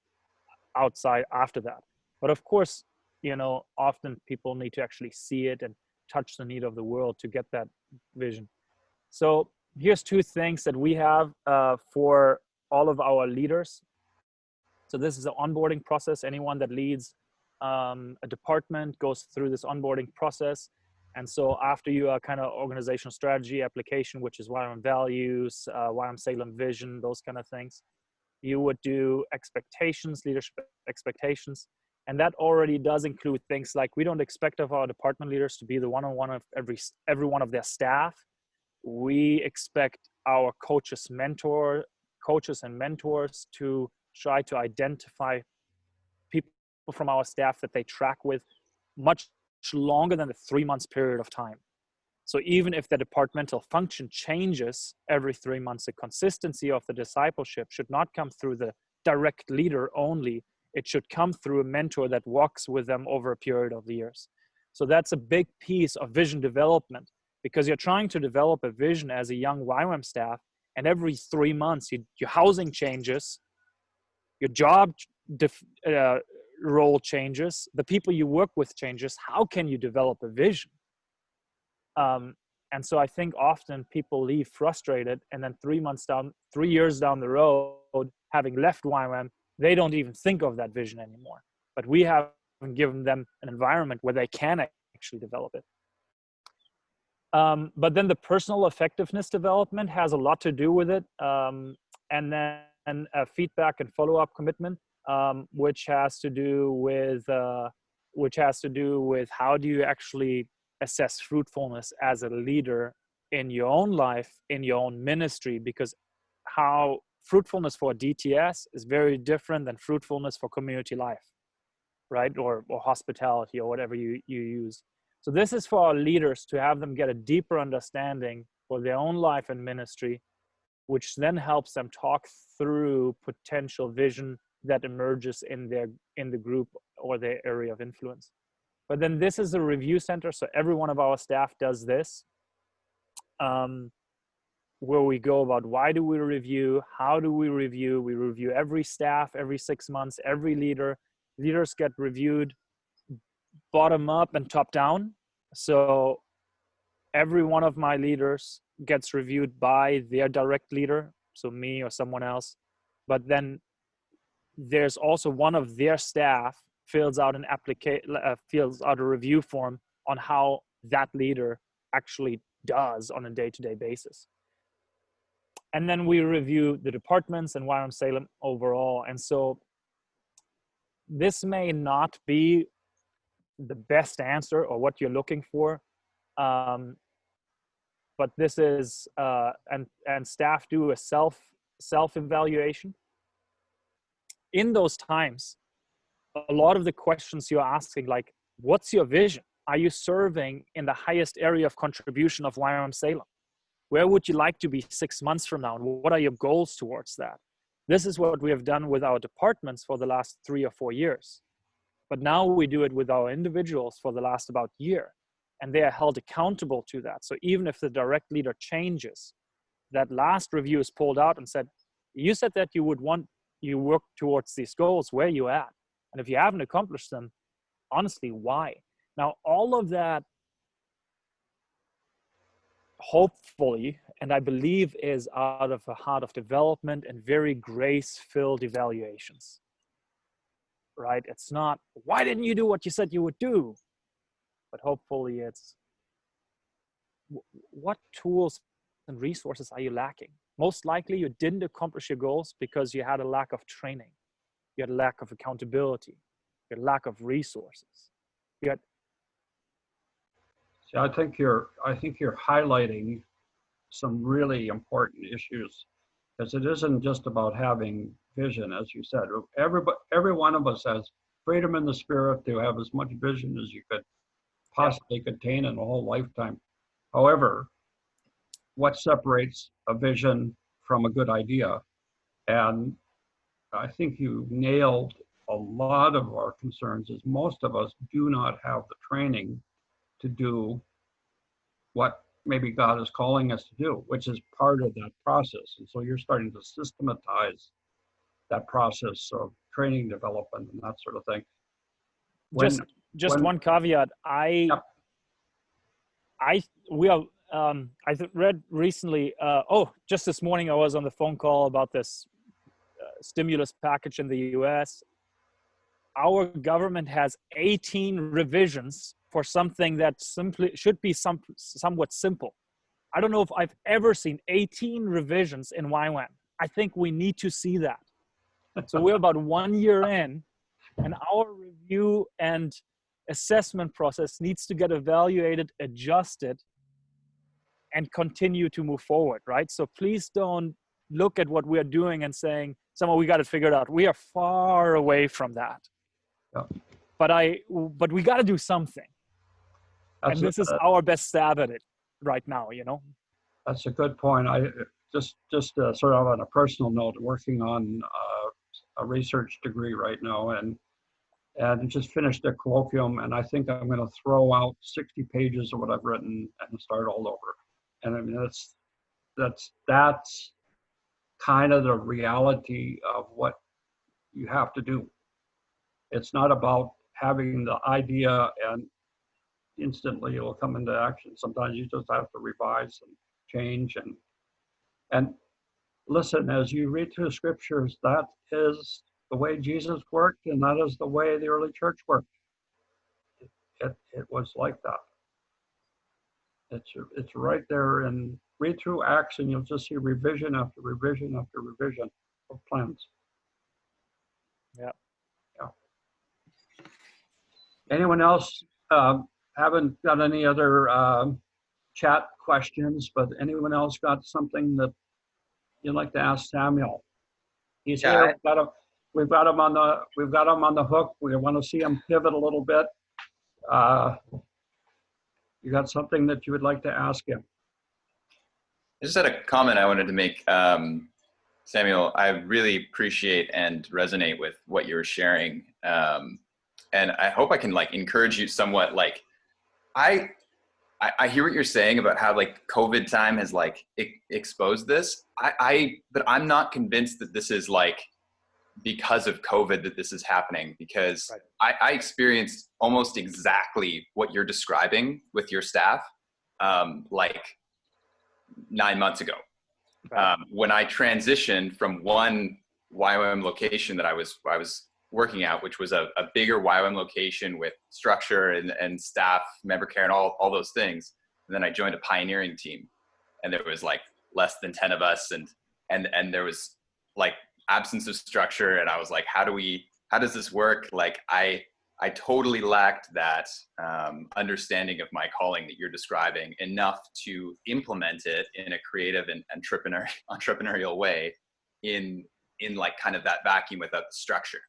outside after that? But of course, you know, often people need to actually see it and touch the need of the world to get that vision. So here's two things that we have for all of our leaders. So this is an onboarding process. Anyone that leads a department goes through this onboarding process. And so after you are kind of organizational strategy application, which is YWAM values, YWAM Salem vision, those kind of things, you would do expectations, leadership expectations. And that already does include things like, we don't expect of our department leaders to be the one-on-one of every one of their staff. We expect our coaches and mentors to try to identify people from our staff that they track with much longer than the 3 months period of time. So even if the departmental function changes every 3 months, the consistency of the discipleship should not come through the direct leader only. It should come through a mentor that walks with them over a period of years. So that's a big piece of vision development, because you're trying to develop a vision as a young YWAM staff, and every 3 months your housing changes, your job role changes, the people you work with changes. How can you develop a vision? And so I think often people leave frustrated, and then 3 years down the road, having left YWAM, they don't even think of that vision anymore. But we haven't given them an environment where they can actually develop it. But then the personal effectiveness development has a lot to do with it. And then feedback and follow-up commitment, which has to do with how do you actually assess fruitfulness as a leader in your own life, in your own ministry, because how fruitfulness for DTS is very different than fruitfulness for community life, right? Or hospitality, or whatever you use. So this is for our leaders, to have them get a deeper understanding for their own life and ministry, which then helps them talk through potential vision that emerges in the group or their area of influence. But then this is a review center, so every one of our staff does this, where we go about why do we review, how do we review. We review every staff every 6 months, every leader. Leaders get reviewed bottom up and top down. So every one of my leaders gets reviewed by their direct leader, so me or someone else. But then there's also one of their staff fills out a review form on how that leader actually does on a day-to-day basis. And then we review the departments and YWAM Salem overall. And so this may not be the best answer or what you're looking for, but this is and staff do a self-evaluation. In those times, a lot of the questions you're asking, like, what's your vision? Are you serving in the highest area of contribution of YWAM Salem? Where would you like to be 6 months from now? And what are your goals towards that? This is what we have done with our departments for the last 3 or 4 years. But now we do it with our individuals for the last about year. And they are held accountable to that. So even if the direct leader changes, that last review is pulled out and said, you said that you work towards these goals, where are you at? And if you haven't accomplished them, honestly, why? Now, all of that, hopefully, and I believe, is out of a heart of development and very grace-filled evaluations, right? It's not, why didn't you do what you said you would do? But hopefully it's, what tools and resources are you lacking? Most likely you didn't accomplish your goals because you had a lack of training. You had a lack of accountability. You had a lack of resources. You had... See, I think you're highlighting some really important issues, because it isn't just about having vision, as you said. Every one of us has freedom in the spirit to have as much vision as you could possibly contain in a whole lifetime. However, what separates a vision from a good idea? And I think you nailed a lot of our concerns, is most of us do not have the training to do what maybe God is calling us to do, which is part of that process. And so you're starting to systematize that process of training development and that sort of thing. Just one caveat. I read recently, just this morning I was on the phone call about this stimulus package in the US. Our government has 18 revisions for something that simply should be somewhat simple. I don't know if I've ever seen 18 revisions in YWAM. I think we need to see that. So we're about 1 year in, and our review and assessment process needs to get evaluated, adjusted, and continue to move forward, right? So please don't look at what we're doing and saying, somehow we got it figured out. We are far away from that. Yeah. But we got to do something. And this is our best stab at it right now, you know? That's a good point. I just sort of on a personal note, working on a research degree right now, and just finished a colloquium, and I think I'm going to throw out 60 pages of what I've written and start all over. And I mean, that's kind of the reality of what you have to do. It's not about having the idea and instantly it will come into action. Sometimes you just have to revise and change and listen. As you read through the scriptures, that is the way Jesus worked, and that is the way the early church worked. It was like that. It's right there, and read through acts and you'll just see revision after revision after revision of plans. Yeah. Yeah. Anyone else? Haven't got any other chat questions, but anyone else got something that you'd like to ask Samuel? He's here. We've got him on the hook. We want to see him pivot a little bit. You got something that you would like to ask him? I just had a comment I wanted to make. Samuel, I really appreciate and resonate with what you were sharing. And I hope I can like encourage you somewhat. Like, I hear what you're saying about how like COVID time has like exposed this. But I'm not convinced that this is like because of COVID that this is happening, because right. I experienced almost exactly what you're describing with your staff, like 9 months ago. Right. When I transitioned from one YWAM location that I was working at, which was a bigger YWAM location with structure and staff, member care, and all those things. And then I joined a pioneering team, and there was like less than 10 of us, and there was like absence of structure. And I was like, how does this work? Like I totally lacked that understanding of my calling that you're describing enough to implement it in a creative and entrepreneurial way in like kind of that vacuum without the structure.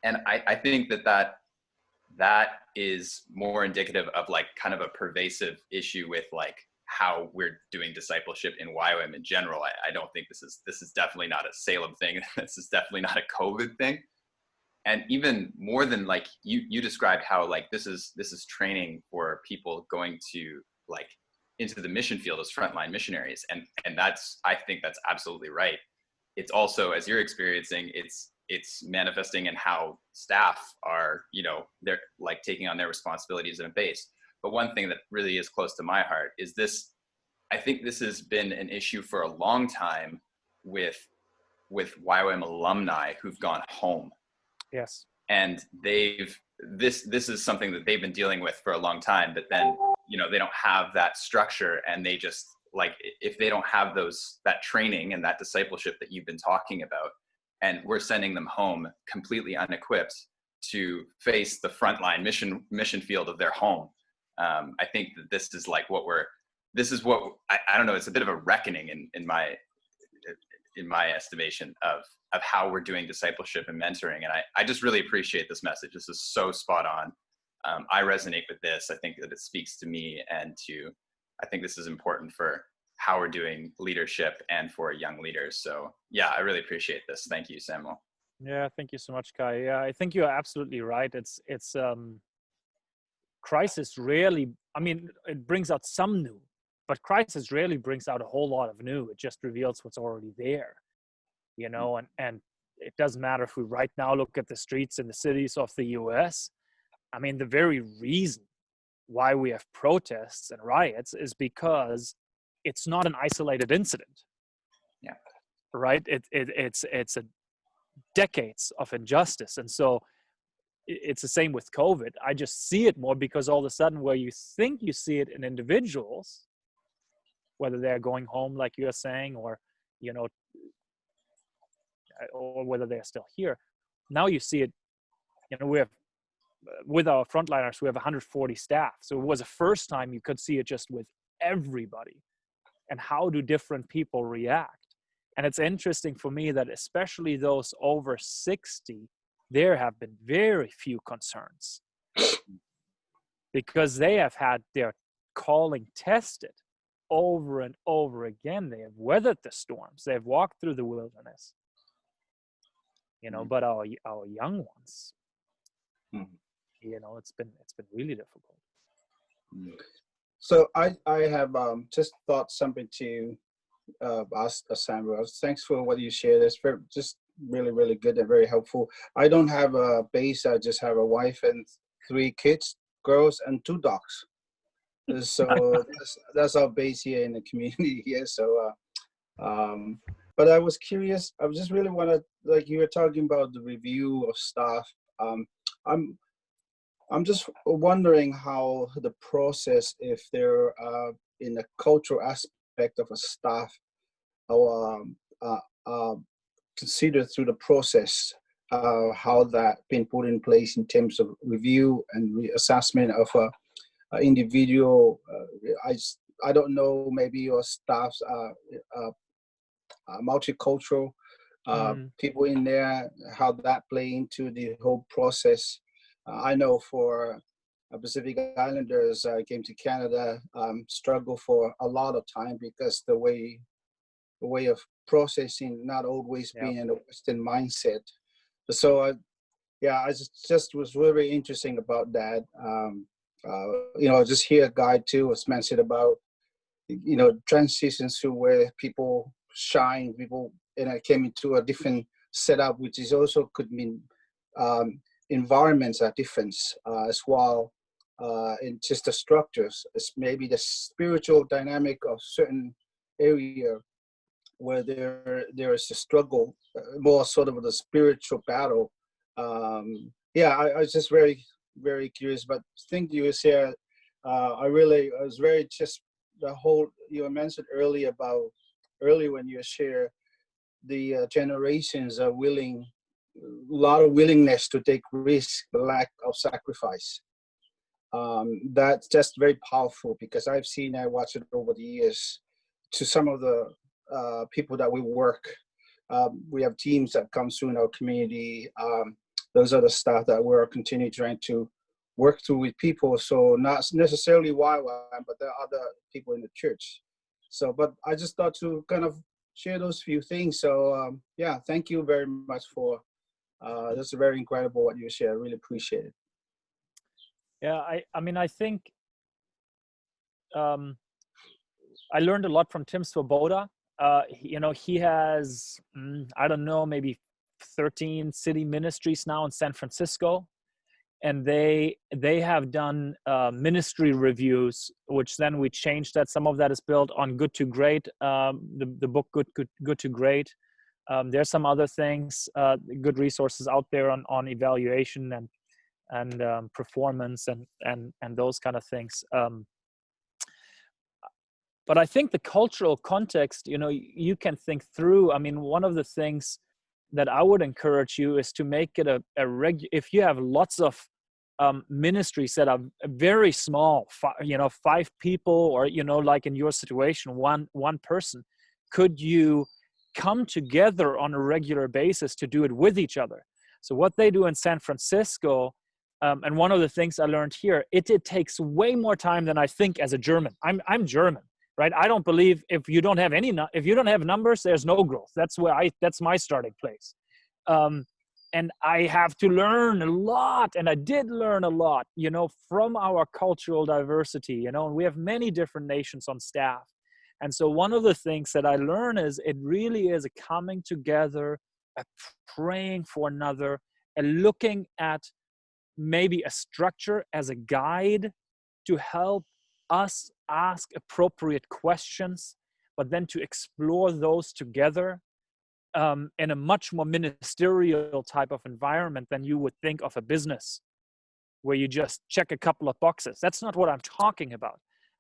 And I think that is more indicative of like kind of a pervasive issue with like how we're doing discipleship in YWAM in general. I don't think this is definitely not a Salem thing. This is definitely not a COVID thing. And even more than like you described how like this is training for people going to like into the mission field as frontline missionaries. And I think that's absolutely right. It's also, as you're experiencing, it's manifesting in how staff are, they're like taking on their responsibilities in a base. But one thing that really is close to my heart is this. I think this has been an issue for a long time with YWAM alumni who've gone home. Yes. And this is something that they've been dealing with for a long time, but then, they don't have that structure, and they just like, if they don't have that training and that discipleship that you've been talking about, and we're sending them home completely unequipped to face the frontline mission field of their home. I think that this is like I don't know, it's a bit of a reckoning in my estimation of how we're doing discipleship and mentoring. And I just really appreciate this message. This is so spot on. I resonate with this. I think that it speaks to me, and I think this is important for how we're doing leadership and for young leaders. So yeah, I really appreciate this. Thank you, Samuel. Yeah, thank you so much, Kai. Yeah, I think you're absolutely right. It's crisis rarely, it brings out some new, but crisis rarely brings out a whole lot of new. It just reveals what's already there, and it doesn't matter if we right now look at the streets in the cities of the US. The very reason why we have protests and riots is because it's not an isolated incident. Yeah. Right? It's a decades of injustice. And so it's the same with COVID. I just see it more because all of a sudden where you think you see it in individuals, whether they're going home, like you're saying, or, or whether they're still here, now you see it, we have, with our frontliners, we have 140 staff. So it was the first time you could see it just with everybody. And how do different people react? And it's interesting for me that especially those over 60, there have been very few concerns because they have had their calling tested over and over again. They have weathered the storms. They have walked through the wilderness. But our young ones, it's been really difficult. So I have just thought something to ask Samuel. Thanks for what you shared. It's just really, really good and very helpful. I don't have a base. I just have a wife and 3 kids, girls, and 2 dogs. So that's our base here in the community here. So, but I was curious. I just really want to, like you were talking about the review of staff. I'm just wondering how the process, if there in the cultural aspect of a staff, or considered through the process, how that been put in place in terms of review and reassessment of a individual. I don't know, maybe your staffs are multicultural, people in there, how that play into the whole process. I know for Pacific Islanders came to Canada, struggle for a lot of time because the way of processing not always being in a Western mindset. So yeah, I just was very interesting about that. Just hear a guy too was mentioned about transitions to where people shine, people came into a different setup, which is also could mean environments are different as well. In just the structures, it's maybe the spiritual dynamic of certain area where there is a struggle, more sort of the spiritual battle. I was just very, very curious, but think you said, I was very just the whole, you mentioned earlier when you share the generations are willing, a lot of willingness to take risk, the lack of sacrifice. That's just very powerful because I watched it over the years to some of the people that we work. We have teams that come through in our community. Those are the stuff that we're continuing trying to work through with people. So not necessarily YWAM, but there are other people in the church. So, but I just thought to kind of share those few things. So thank you very much for, this is very incredible what you share. I really appreciate it. Yeah, I mean, I think I learned a lot from Tim Swoboda. He has, I don't know, maybe 13 city ministries now in San Francisco. And they have done ministry reviews, which then we changed that. Some of that is built on Good to Great, the book Good to Great. There's some other things, good resources out there on evaluation and performance and those kind of things. But I think the cultural context, you can think through. I mean, one of the things that I would encourage you is to make it if you have lots of ministries that are very small, 5 people, or, like in your situation, one person, could you come together on a regular basis to do it with each other? So what they do in San Francisco, and one of the things I learned here, it takes way more time than I think as a German. I'm German, right? I don't believe if you don't have numbers, there's no growth. That's my starting place. And I have to learn a lot, and I did learn a lot, from our cultural diversity, and we have many different nations on staff. And so one of the things that I learned is it really is a coming together, a praying for another, and looking at maybe a structure as a guide to help us ask appropriate questions, but then to explore those together in a much more ministerial type of environment than you would think of a business, where you just check a couple of boxes. That's not what I'm talking about.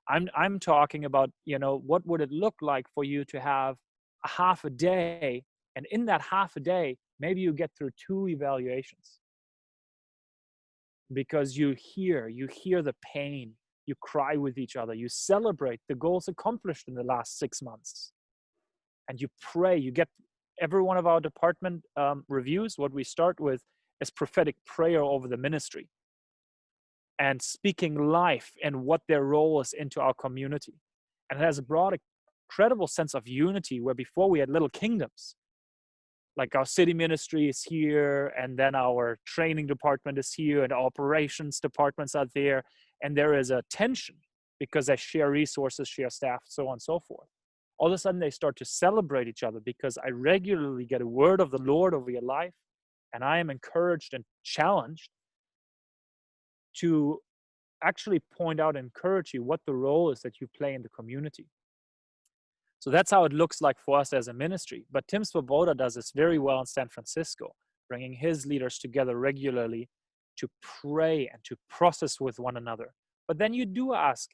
I'm talking about, what would it look like for you to have a half a day, and in that half a day, maybe you get through 2 evaluations, because you hear the pain, you cry with each other, you celebrate the goals accomplished in the last 6 months, and you pray. You get every one of our department reviews. What we start with is prophetic prayer over the ministry and speaking life and what their role is into our community. And it has brought a incredible sense of unity, where before we had little kingdoms. Like our city ministry is here, and then our training department is here, and operations departments are there. And there is a tension because they share resources, share staff, so on and so forth. All of a sudden they start to celebrate each other, because I regularly get a word of the Lord over your life, and I am encouraged and challenged to actually point out and encourage you what the role is that you play in the community. So that's how it looks like for us as a ministry. But Tim Swoboda does this very well in San Francisco, bringing his leaders together regularly to pray and to process with one another. But then you do ask,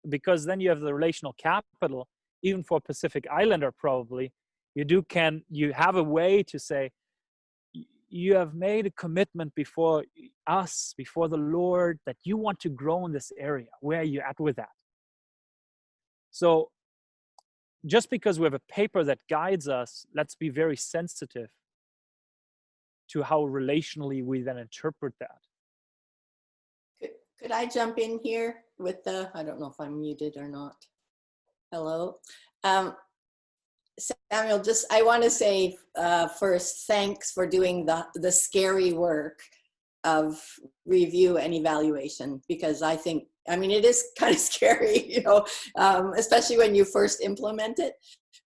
because then you have the relational capital, even for a Pacific Islander probably, you have a way to say, you have made a commitment before us, before the Lord, that you want to grow in this area. Where are you at with that? So just because we have a paper that guides us, let's be very sensitive to how relationally we then interpret that. Could I jump in here with I don't know if I'm muted or not. Hello. Samuel, I want to say first, thanks for doing the scary work of review and evaluation, because I mean, it is kind of scary, especially when you first implement it.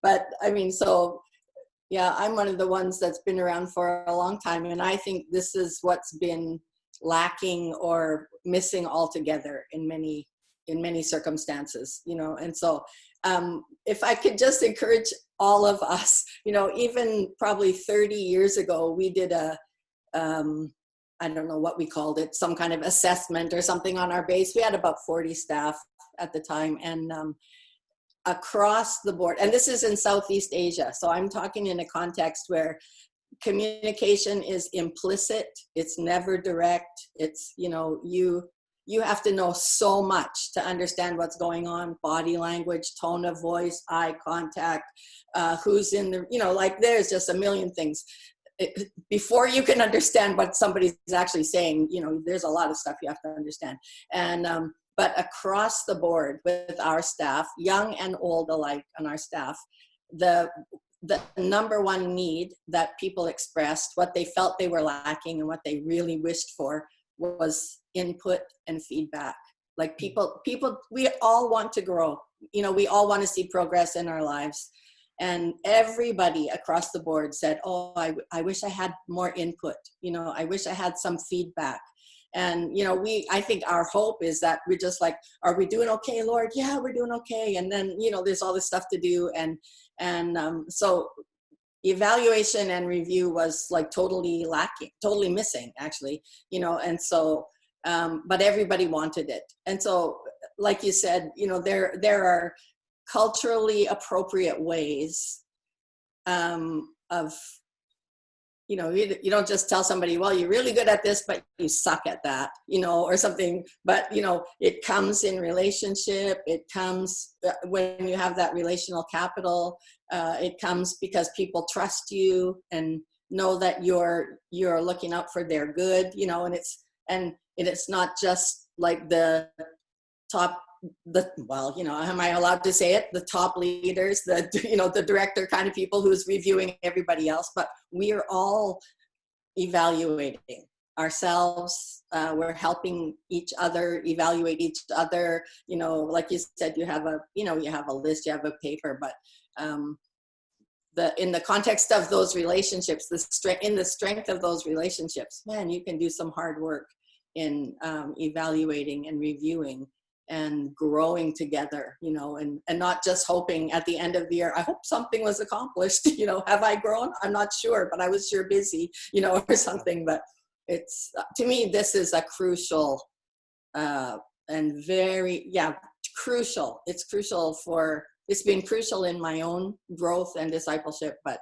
But I mean, so yeah, I'm one of the ones that's been around for a long time, and I think this is what's been lacking or missing altogether in many circumstances, and so if I could just encourage all of us, even probably 30 years ago, we did I don't know what we called it, some kind of assessment or something on our base. We had about 40 staff at the time, and across the board, and this is in Southeast Asia, so I'm talking in a context where communication is implicit, it's never direct, it's, you have to know so much to understand what's going on, body language, tone of voice, eye contact, who's in the, like there's just a million things. Before you can understand what somebody's actually saying, there's a lot of stuff you have to understand. And, but across the board with our staff, young and old alike on our staff, the number one need that people expressed, what they felt they were lacking and what they really wished for, was input and feedback. Like people, we all want to grow. We all want to see progress in our lives. And everybody across the board said, oh, I wish I had more input. I wish I had some feedback. And, I think our hope is that we're just like, are we doing okay, Lord? Yeah, we're doing okay. And then, there's all this stuff to do. And so evaluation and review was like totally lacking, totally missing actually, and so, but everybody wanted it. And so, like you said, there are culturally appropriate ways of, you don't just tell somebody, well, you're really good at this, but you suck at that, or something. But, it comes in relationship. It comes when you have that relational capital. It comes because people trust you and know that you're looking out for their good, and it's not just like the top, am I allowed to say it? The top leaders, the director kind of people who's reviewing everybody else, but we are all evaluating ourselves. We're helping each other evaluate each other. Like you said, you have a list, you have a paper, but in the context of those relationships, in the strength of those relationships, man, you can do some hard work in evaluating and reviewing and growing together, and not just hoping at the end of the year, I hope something was accomplished, have I grown? I'm not sure, but I was sure busy, or something. But it's, to me, this is a crucial and very, crucial. It's been crucial in my own growth and discipleship, but,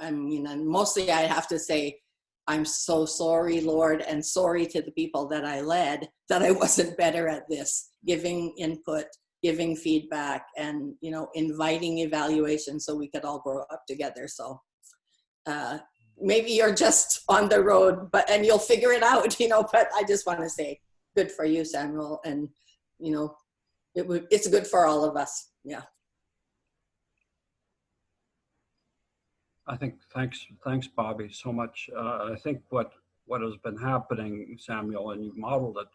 and mostly I have to say, I'm so sorry, Lord, and sorry to the people that I led, that I wasn't better at this, giving input, giving feedback, and, inviting evaluation so we could all grow up together. So maybe you're just on the road, and you'll figure it out, but I just want to say good for you, Samuel. And, it's good for all of us. Yeah. I think, thanks, Bobby, so much. I think what has been happening, Samuel, and you've modeled it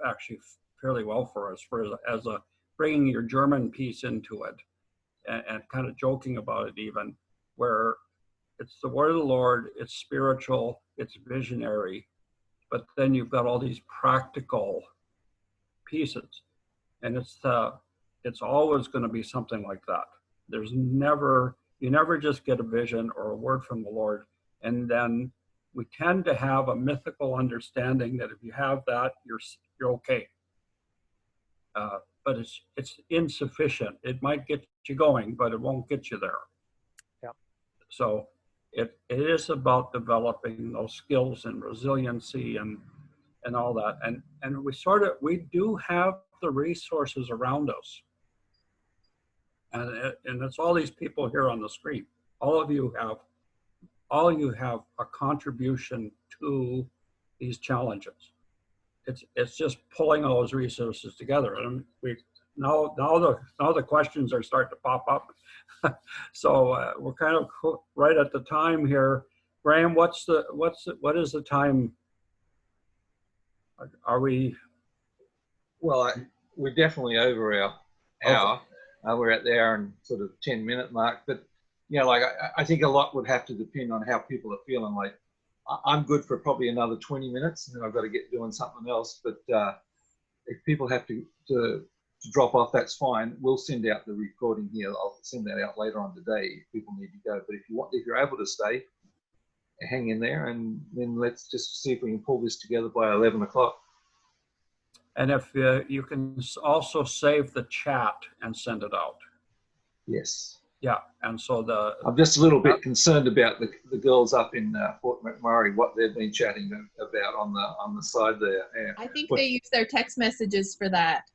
actually fairly well for us, as a bringing your German piece into it, and kind of joking about it even, where it's the word of the Lord, it's spiritual, it's visionary, but then you've got all these practical pieces, and it's always going to be something like that. You never just get a vision or a word from the Lord and then we tend to have a mythical understanding that if you have that, you're okay. But it's insufficient. It might get you going, but it won't get you there. Yeah. So it is about developing those skills and resiliency and all that. And we do have the resources around us. And it's all these people here on the screen. All you have a contribution to these challenges. It's just pulling all those resources together. And now the questions are starting to pop up. So we're kind of right at the time here. Graham, what is the time? Are we? Well, we're definitely over our hour. We're at the hour and sort of 10-minute mark. But like I think a lot would have to depend on how people are feeling. Like I'm good for probably another 20 minutes, and then I've got to get doing something else. But if people have to drop off, that's fine. We'll send out the recording here. I'll send that out later on today if people need to go. But if you're able to stay, hang in there, and then let's just see if we can pull this together by 11 o'clock. And if you can also save the chat and send it out. Yes. Yeah, and so I'm just a little bit concerned about the girls up in Fort McMurray, what they've been chatting about on the side there. Yeah. I think they use their text messages for that.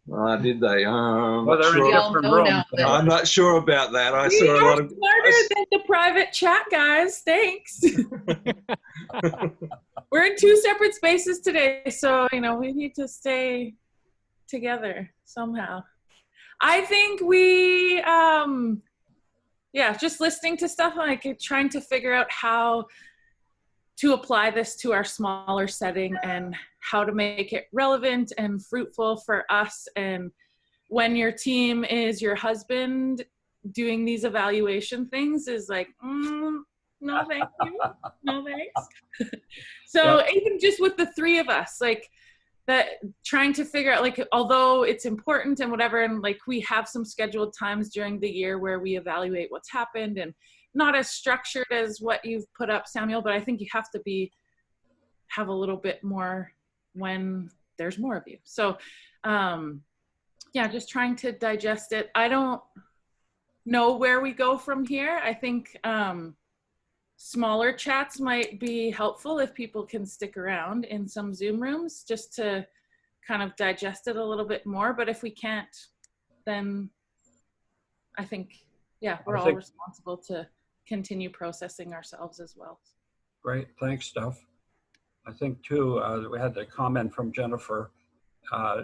Did they? Well, they're in We a all different know room. now that- I'm not sure about that. I We saw a are lot of. smarter than the private chat, guys. Thanks. We're in 2 separate spaces today, so we need to stay together somehow. I think we just listening to stuff, like trying to figure out how to apply this to our smaller setting and how to make it relevant and fruitful for us. And when your team is your husband, doing these evaluation things is like, no thank you, no thanks. So even just with the 3 of us, like that, trying to figure out, like, although it's important and whatever, and like we have some scheduled times during the year where we evaluate what's happened, and not as structured as what you've put up, Samuel, but I think you have to have a little bit more when there's more of you. So just trying to digest it. I don't know where we go from here. I think smaller chats might be helpful if people can stick around in some Zoom rooms just to kind of digest it a little bit more. But if we can't, then I think, we're all responsible to continue processing ourselves as well. Great, thanks, Steph. I think too, we had a comment from Jennifer,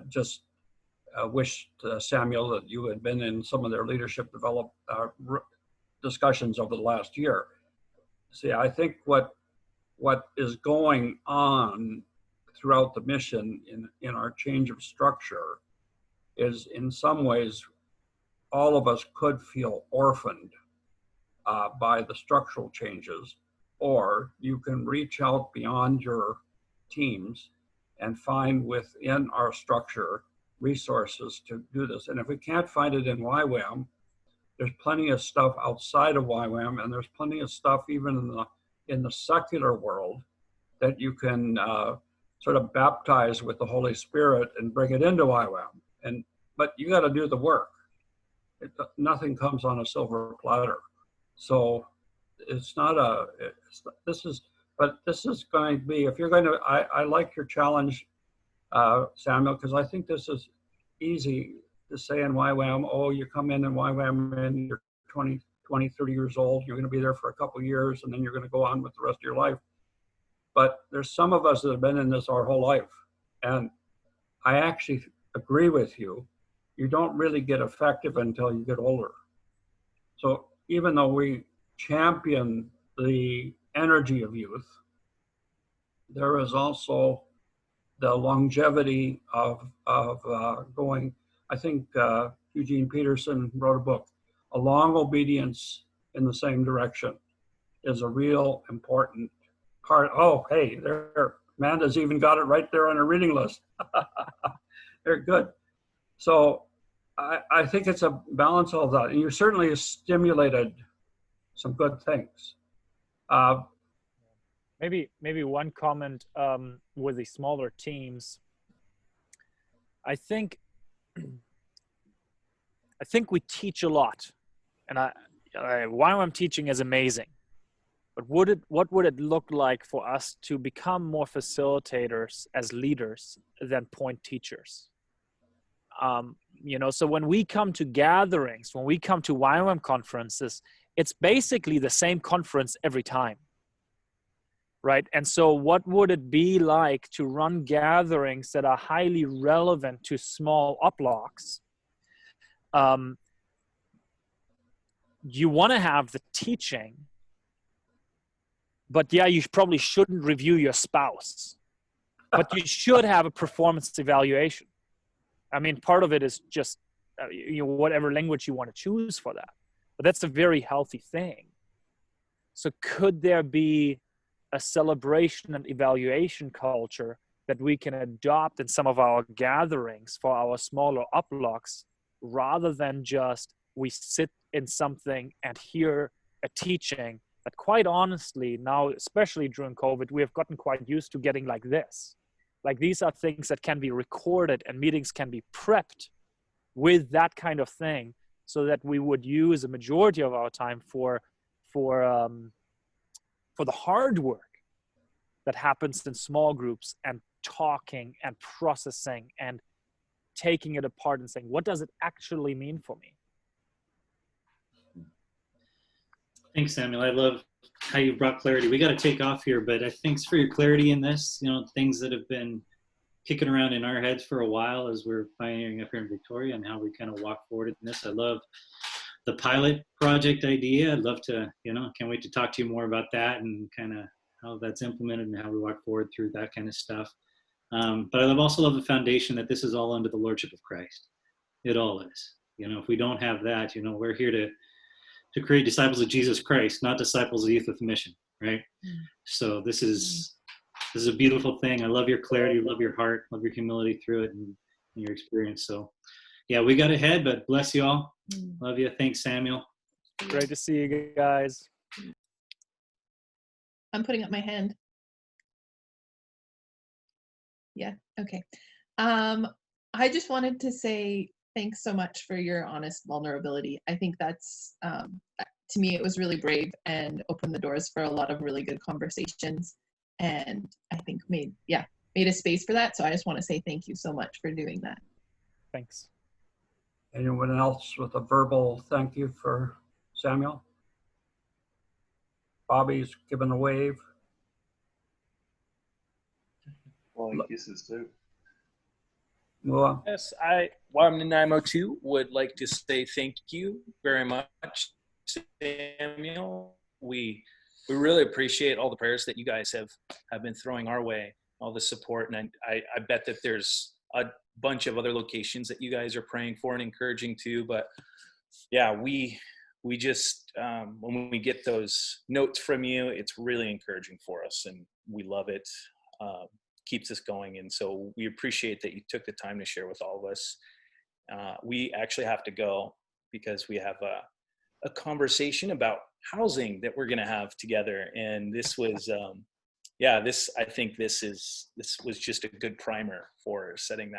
just wished Samuel that you had been in some of their leadership discussions over the last year. See, I think what is going on throughout the mission in our change of structure is, in some ways, all of us could feel orphaned by the structural changes, or you can reach out beyond your teams and find within our structure resources to do this. And if we can't find it in YWAM, there's plenty of stuff outside of YWAM, and there's plenty of stuff even in the secular world that you can sort of baptize with the Holy Spirit and bring it into YWAM. But you got to do the work. Nothing comes on a silver platter. So it's not this is going to be, if you're going to, I like your challenge, Samuel, because I think this is easy to say in YWAM. Oh, you come in YWAM and you're 20, 30 years old, you're going to be there for a couple of years, and then you're going to go on with the rest of your life. But there's some of us that have been in this our whole life. And I actually agree with you. You don't really get effective until you get older. So even though we champion the energy of youth, there is also the longevity of going. I think Eugene Peterson wrote a book, A Long Obedience in the Same Direction, is a real important part. Oh, hey, there, Amanda's even got it right there on her reading list. They're good. So I think it's a balance of that. And you certainly stimulated some good things. maybe one comment with the smaller teams. I think we teach a lot, and YWAM teaching is amazing. But what would it look like for us to become more facilitators as leaders than point teachers? You know, so when we come to gatherings, when we come to YWAM conferences, it's basically the same conference every time, right? And so what would it be like to run gatherings that are highly relevant to small upblocks? You want to have the teaching, but yeah, you probably shouldn't review your spouse, but you should have a performance evaluation. I mean, part of it is just you know, whatever language you want to choose for that, but that's a very healthy thing. So could there be a celebration and evaluation culture that we can adopt in some of our gatherings for our smaller upblocks, rather than just we sit in something and hear a teaching that, quite honestly, now, especially during COVID, we have gotten quite used to getting like this. Like, these are things that can be recorded and meetings can be prepped with that kind of thing, so that we would use a majority of our time for the hard work that happens in small groups, and talking and processing and taking it apart and saying, what does it actually mean for me? Thanks, Samuel. I love how you brought clarity. We got to take off here, but thanks for your clarity in this. You know, things that have been kicking around in our heads for a while as we're pioneering up here in Victoria, and how we kind of walk forward in this. I love the pilot project idea. I'd love to, you know, can't wait to talk to you more about that and kind of how that's implemented and how we walk forward through that kind of stuff. But I also love the foundation that this is all under the Lordship of Christ. It all is. You know, if we don't have that, you know, we're here to create disciples of Jesus Christ, not disciples of youth with a mission, right? So this is a beautiful thing. I love your clarity, love your heart, love your humility through it, and your experience. So yeah, we got ahead, but bless you all. Love you. Thanks, Samuel. Great to see you guys. I'm putting up my hand. Yeah, okay. I just wanted to say thanks so much for your honest vulnerability. I think that's, to me, it was really brave and opened the doors for a lot of really good conversations, and I think made a space for that. So I just want to say thank you so much for doing that. Thanks. Anyone else with a verbal thank you for Samuel? Bobby's given a wave. Well, kisses too. Well, Yes, YWAM 902 would like to say thank you very much, Samuel. We really appreciate all the prayers that you guys have been throwing our way, all the support, and I bet that there's a bunch of other locations that you guys are praying for and encouraging too. But yeah, we just when we get those notes from you, it's really encouraging for us, and we love it. Keeps us going, and so we appreciate that you took the time to share with all of us. We actually have to go because we have a conversation about housing that we're going to have together, and this was I think this was just a good primer for setting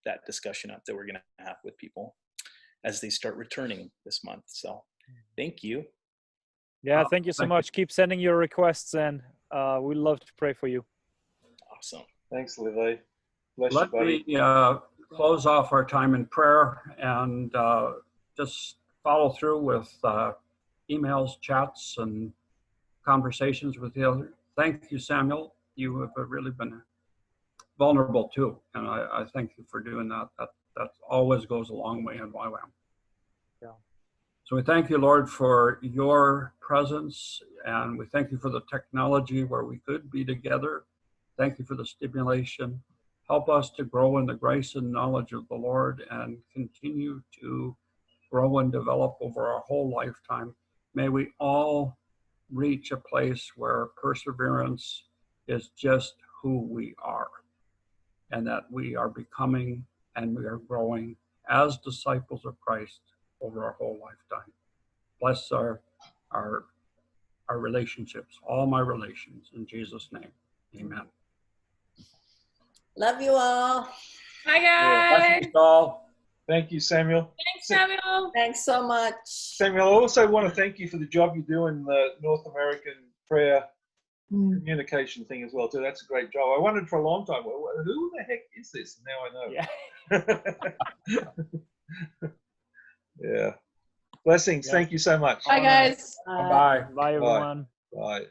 that discussion up that we're going to have with people as they start returning this month. So thank you. Yeah, thank you so much. Keep sending your requests, and we'd love to pray for you. Awesome. Thanks, Levi. Bless let you, buddy. me close off our time in prayer and just follow through with emails, chats, and conversations with the other. Thank you, Samuel. You have really been vulnerable too, and I thank you for doing that. That always goes a long way in YWAM. Yeah. So we thank you, Lord, for your presence, and we thank you for the technology where we could be together. Thank you for the stimulation. Help us to grow in the grace and knowledge of the Lord and continue to grow and develop over our whole lifetime. May we all reach a place where perseverance is just who we are, and that we are becoming and we are growing as disciples of Christ over our whole lifetime. Bless our our relationships, all my relations. In Jesus' name, amen. Love you all. Bye, guys. Blessings all. Thank you, Samuel. Thanks, Samuel. Thanks so much. Samuel, I also want to thank you for the job you do in the North American prayer communication thing as well too. That's a great job. I wondered for a long time, who the heck is this? Now I know. Yeah. Yeah. Blessings. Yeah. Thank you so much. Bye, guys. Bye-bye. Bye, everyone. Bye.